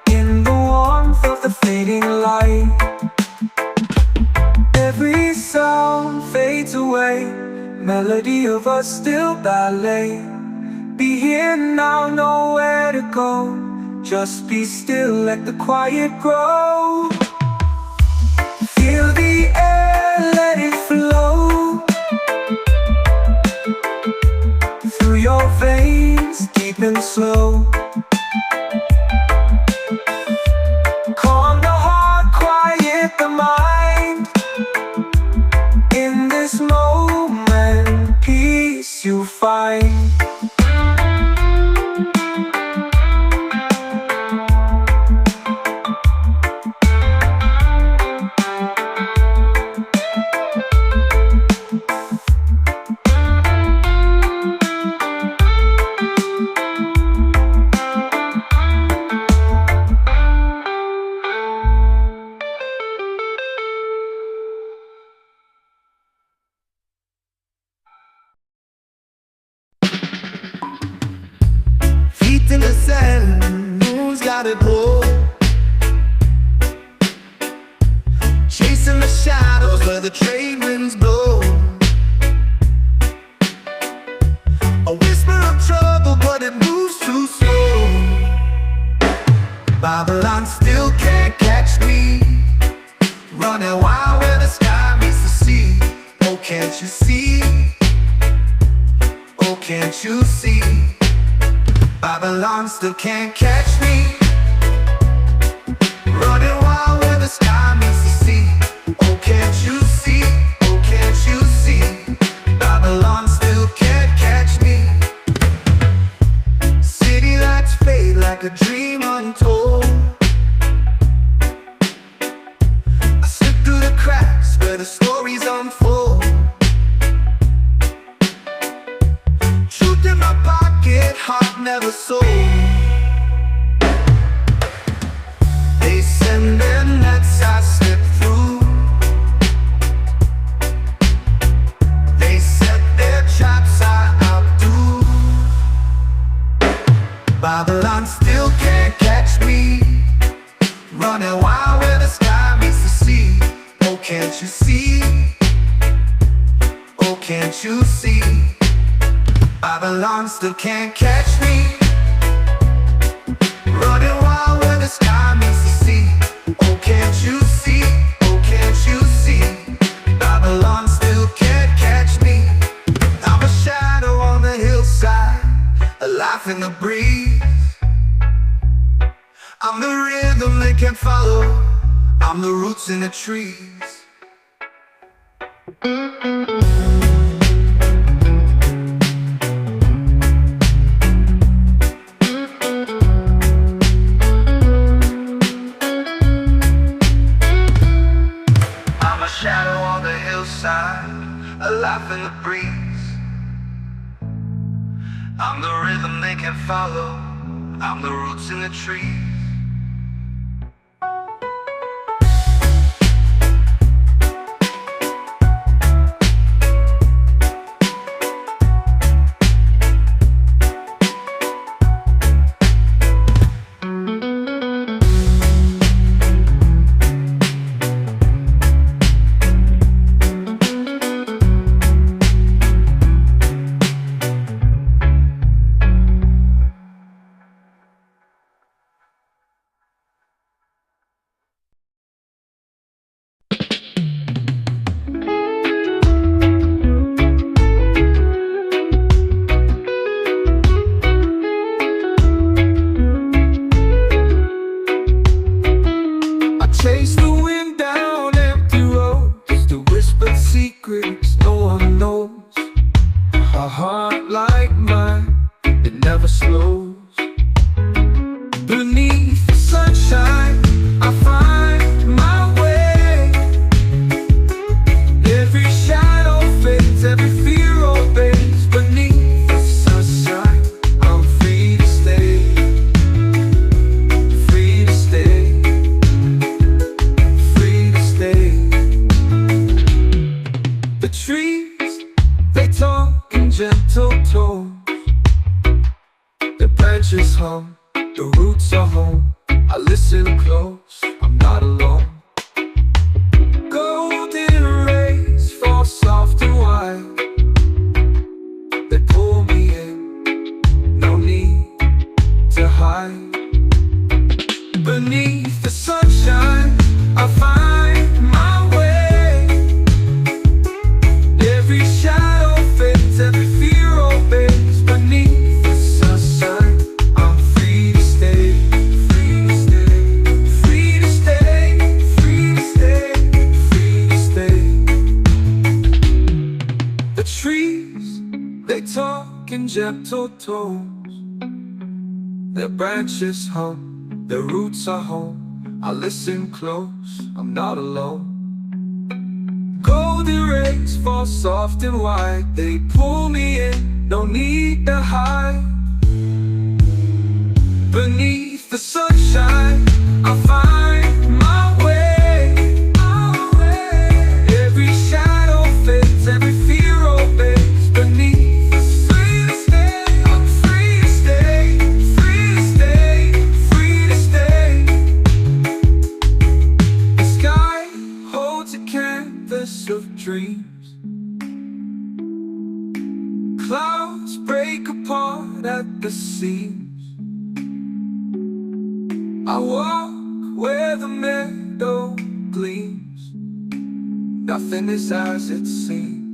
in the warmth of the fading light. Every sound fades away, melody of a still ballet. Be here now, nowhere to go. Just be still, let the quiet grow. Feel the air, let it flow through your veins, deep and slow. Calm the heart, quiet the mind. In this moment, peace you find. Feet in the sand, moon's got it pulled. Chasing the shadows where the trade winds blow. A whisper of trouble, but it moves too slow. Babylon still can't catch me, running wild where the sky meets the sea. Oh, can't you see? Oh, can't you see? Babylon still can't catch me, running wild where the sky meets the sea. Oh, can't you see? Oh, can't you see? Babylon still can't catch me. City lights fade like a dream untold. I slip through the cracks where the stories unfold. Truth in my pocket, heart never sold. They send their nets, I slip through. They set their traps, I outdo. Babylon still can't catch me, running wild where the sky meets the sea. Oh, can't you see? Oh, can't you see? Babylon still can't catch me, running wild where the sky meets the sea. Oh, can't you see? Oh, can't you see? Babylon still can't catch me. I'm a shadow on the hillside, a laugh in the breeze. I'm the rhythm they can't follow, I'm the roots in the trees. Shadow on the hillside, a laugh in the breeze. I'm the rhythm they can follow, I'm the roots in the trees. branches hum, the roots are home. I listen close, I'm not alone. Golden rays fall soft and wide. They pull me in, no need to hide. Beneath the sunshine, I find my way. Every shadow fades, every fear obeys. Beneath the sunshine, I'm free to stay, free to stay, free to stay, free to stay, free to stay. The trees, they talk in gentle tones. Their branches hum, their roots are home. I listen close, I'm not alone. Golden rays fall soft and wide. They pull me in, no need to hide. Beneath the sunshine, I find my way. Every shadow fades, every fear obeys. Beneath the sunshine, I'm free to stay, free to stay, free to stay. The sky holds a canvas of dreams. Clouds break apart at the seams. I walk where the meadow gleams. Nothing is as it seems.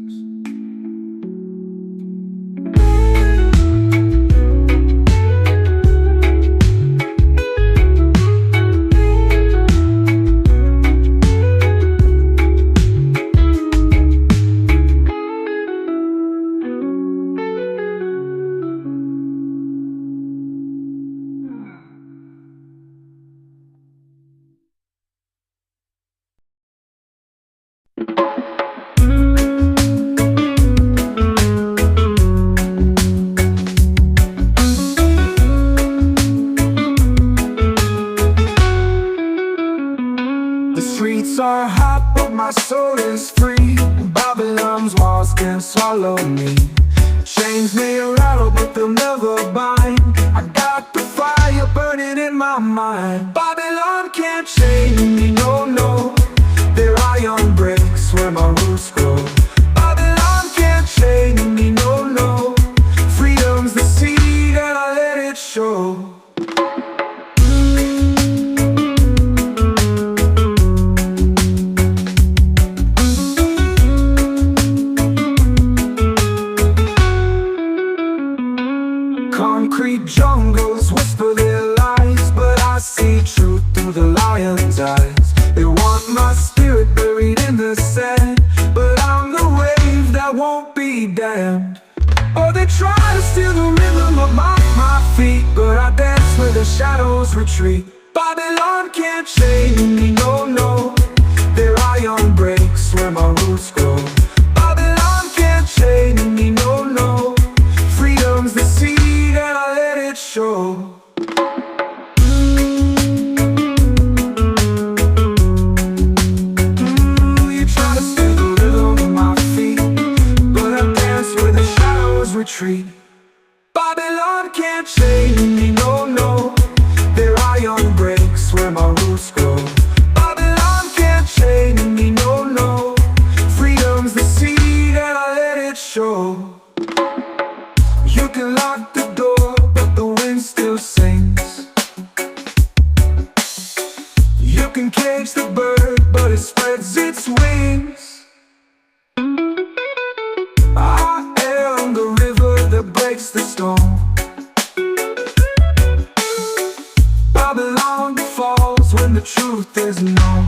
The streets are hot, but my soul is free. Babylon's walls can swallow me. Chains may rattle, but they'll never bind. I got the fire burning in my mind. Babylon can't chain me, no, no. Their iron breaks where my roots grow. Babylon can't chain me, no, no. Freedom's the seed and I let it show. Concrete jungles whisper their lies, but I see truth through the lion's eyes. They want my spirit buried in the sand, but I'm the wave that won't be damned. Oh, they try to steal the rhythm of my feet, but I dance where the shadows retreat. Babylon can't chain me, no, no. Their iron breaks where my roots grow. Babylon can't chain me, no, no. Freedom's the seed and I let it show. You try to steal the rhythm of my feet, but I dance where the shadows retreat. Babylon can't chain me, no, no. Their iron breaks where my roots grow. Babylon can't chain me, no, no. Freedom's the seed and I let it show. You can lock the door, but the wind still sings. You can cage the bird, but it spreads its wings. I am the river that breaks the storm. Babylon falls when the truth is known.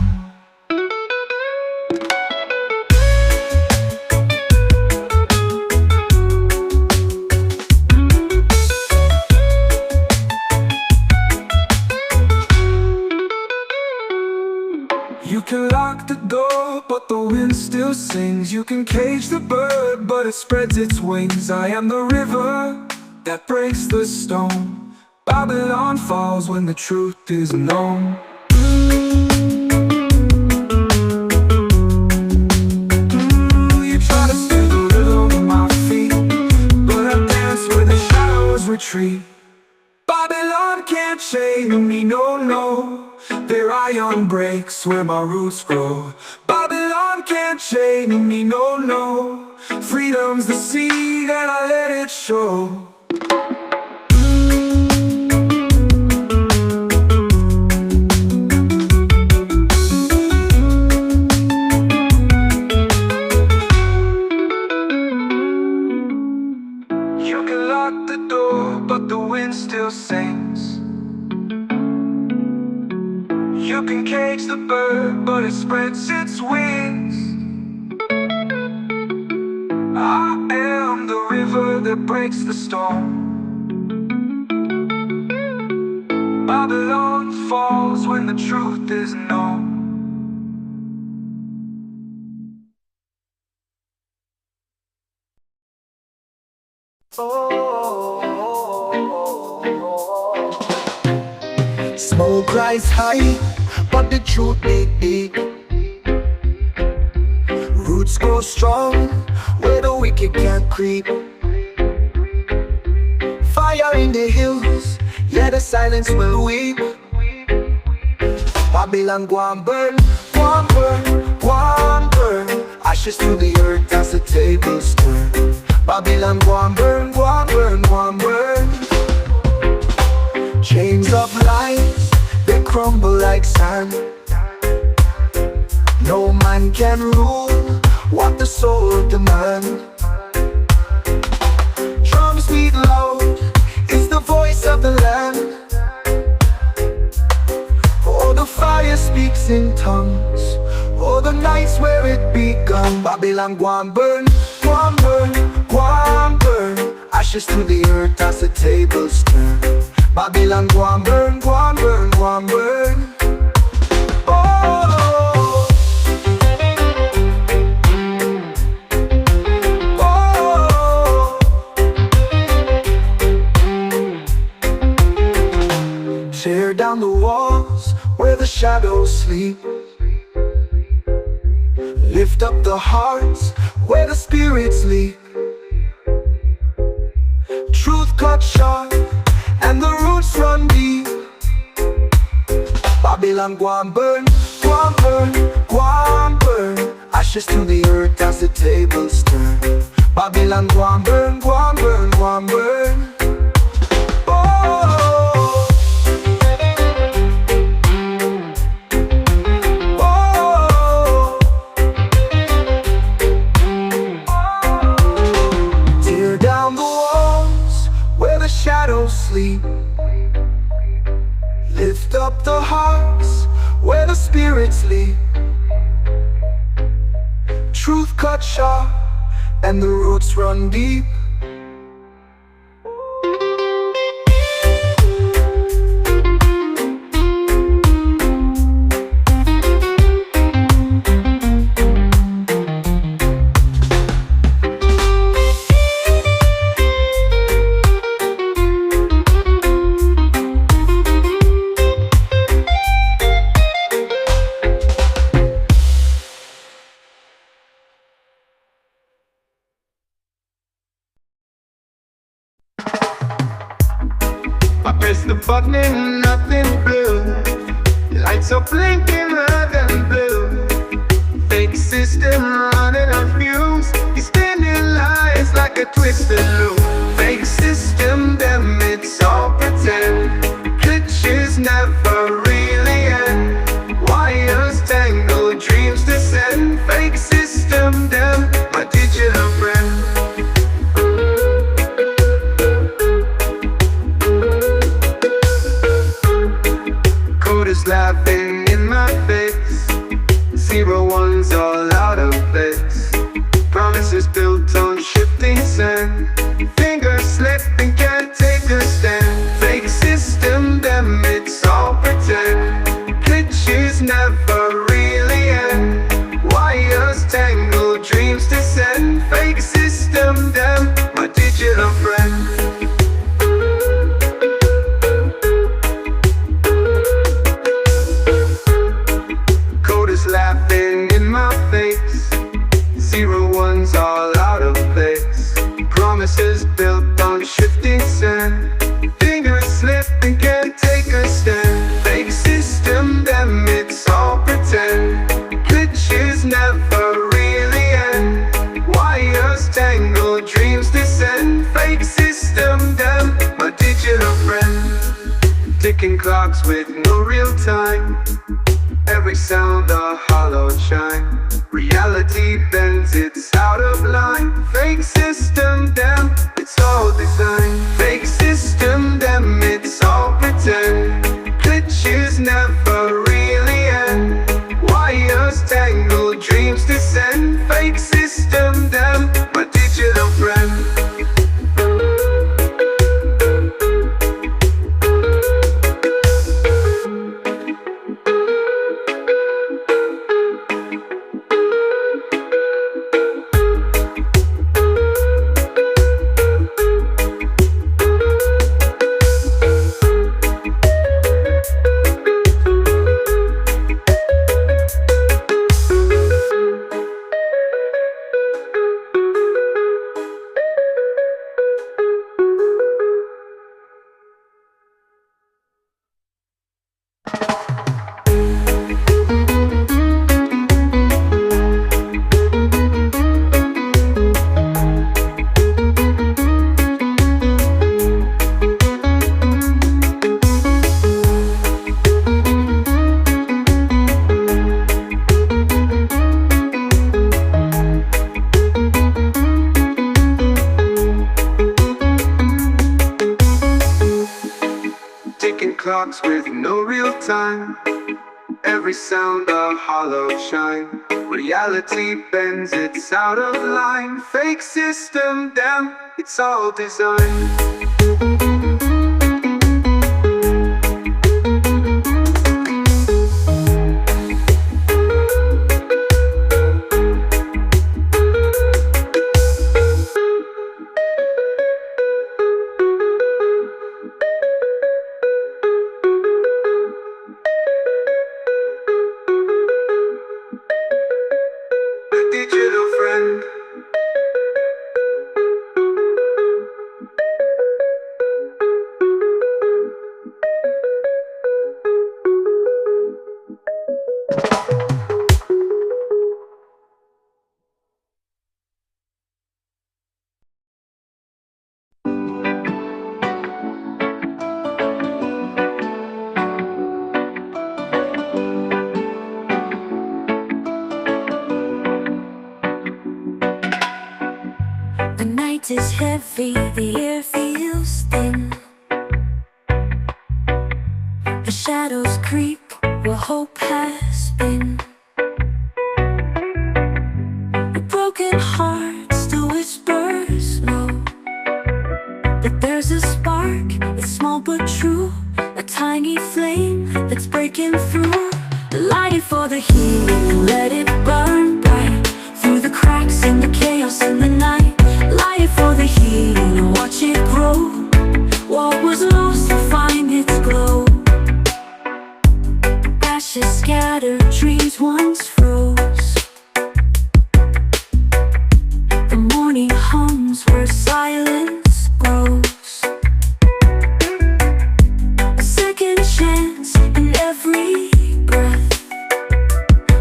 You can lock the door, but the wind still sings. You can cage the bird, but it spreads its wings. I am the river that breaks the stone. Babylon falls when the truth is known. You try to steal the rhythm of my feet, but I dance where the shadows retreat. Babylon can't chain me, no, no. Their iron breaks where my roots grow. Babylon can't chain me, no, no. Freedom's the seed and I let it show. You can lock the door, but the wind still sings. You can cage the bird, but it spreads its wings. I am the river that breaks the storm. Babylon falls when the truth is known. Smoke rise high, but the truth dig deep. Roots grow strong, where the wicked can't creep. Fire in the hills, yeah, the silence will weep. Babylon go and burn, go and burn, go and burn. Ashes to the earth as the tables turn. Babylon go and burn, go and burn, go and burn. Chains of lies, they crumble like sand. No man can rule what the soul demands. Drums beat loud, it's the voice of the land. Oh, the fire speaks in tongues. Oh, the nights where it begun. Babylon go and burn, go and burn, go and burn. Ashes to the earth as the tables turn. Babylon go and burn, go and burn, go and burn. Oh, oh. Tear down the walls where the shadows sleep. Lift up the hearts where the spirits leap. Truth cut sharp and the roots run deep. Babylon go and burn, go and burn, go and burn. Ashes to the earth as the tables turn. Babylon go and burn, go and burn, go and burn. Oh, oh. Tear down the walls where the shadows sleep. Lift up the hearts where the spirits leap. Truth cut sharp and the roots run deep. I press the button and nothing blue. Lights are blinking red and blue. Fake system running on fumes. He's spinning lies like a twisted loop. Fake system, them it's all pretend. Glitches never really end. Wires tangle, dreams descend. Fake system, them my digital friend. Laughing in my face. 0-1's all out of place. Promises built on shifting sand. Fingers slipping, can't take a stand. Fake system, them it's all pretend. Glitches never really end. Wires tangle, dreams descend. Fake system, them my digital friend. Laughing in my face. 0-1's all out of place. Promises built on shifting sand. Fingers slip clocks with no real time. Every sound a hollow chime. Reality bends, it's out of line. Fake system, damn, it's all design. Fake system, damn, it's all pretend. Glitches never really end. Wires tangle, dreams descend. Fake system, damn, my digital friend. Ticking clocks with no real time. Every sound a hollow chime. Reality bends, it's out of line. Fake system, damn, it's all design. Digital friend. The night is heavy, the air feels thin. The shadows creep where hope has been. A broken heart still whispers low, but there's a spark, it's small but true. A tiny flame that's breaking through. Light it for the healing, let it burn bright through the cracks in the chaos in the night. Light it for the healing and watch it grow. What was lost will find its glow. Ashes scattered, dreams once froze. The morning hums where silence grows. A second chance in every breath.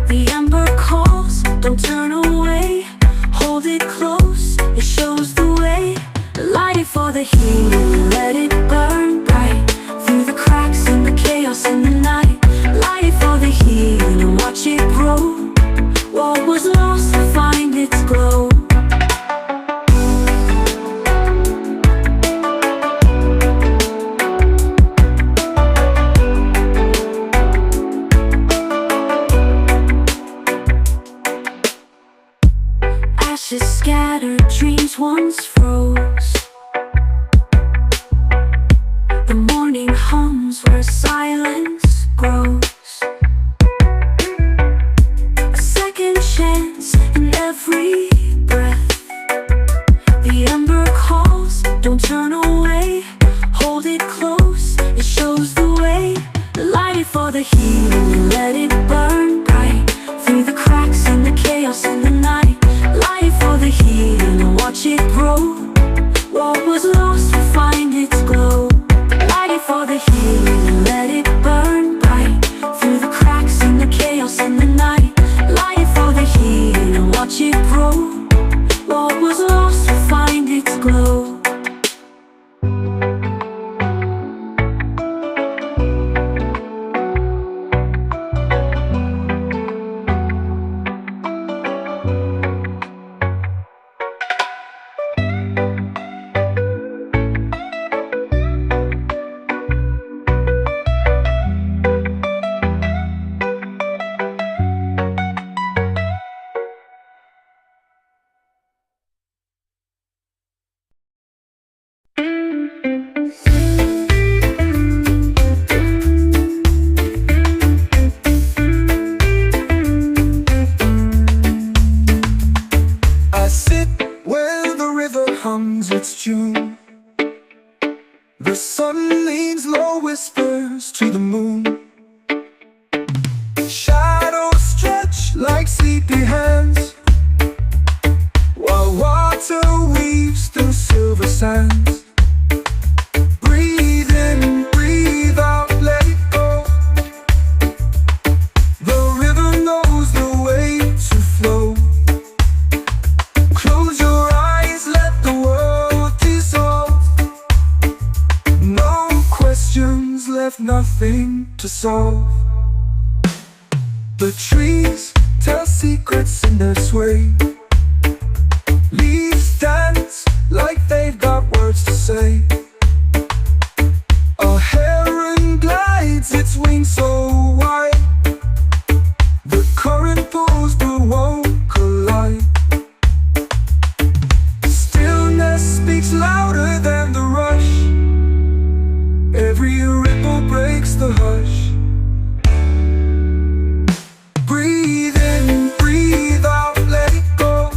The ember calls, don't turn away. Hold it close, it shows the way. Light it for the healing, let it burn bright through the cracks in the chaos in the night. Light it for the healing and watch it grow. What was lost will find its glow. Ashes scattered, dreams once froze. The morning hums where silence grows. A second chance in every breath. The ember calls, don't turn away. Hold it close, it shows the way. Light it for the healing, let it burn bright through the cracks in the chaos in the night. Light it for the healing and watch it grow. What was lost will find its glow. Light it for the healing and let it burn bright through the cracks in the chaos in the night. Light it for the healing and watch it grow. What was lost will find its glow. The sun leans low, whispers to the moon. Shadows stretch like sleepy hands, while water weaves through silver sands. Breathe in, breathe out, let it go. The river knows the way to flow. Close your eyes, let the world dissolve. No questions left, nothing to solve. The trees tell secrets in their sway. Leaves dance like they've got words to say. A heron glides, its wings so wide. The current pulls but won't collide. Stillness speaks louder than the rush. Every ripple breaks the hush. Breathe in, breathe out, let it go.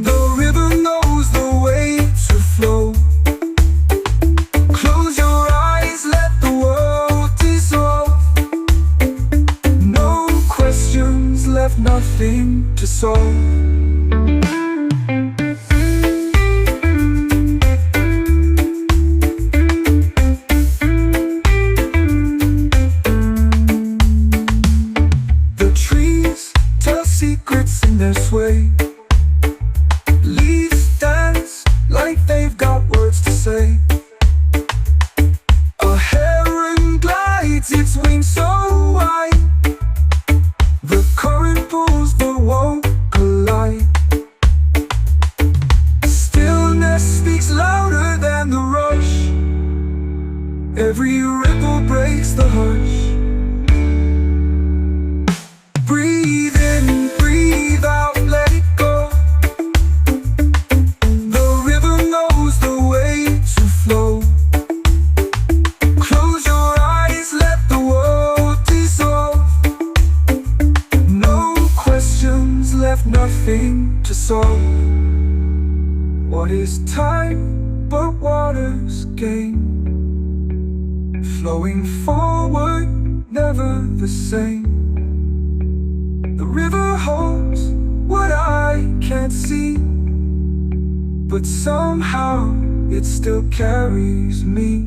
The river knows the way to flow. Close your eyes, let the world dissolve. No questions left, nothing to solve. Secrets in their sway. Leaves dance like they've got words to say. A heron glides, its wings so wide. The current pulls but won't collide. Stillness speaks louder than the rush. Every ripple breaks the hush. Breathe in, breathe out, let it go. The river knows the way to flow. Close your eyes, let the world dissolve. No questions left, nothing to solve. What is time but water's game? Flowing forward, never the same. The river holds what I can't see, but somehow it still carries me.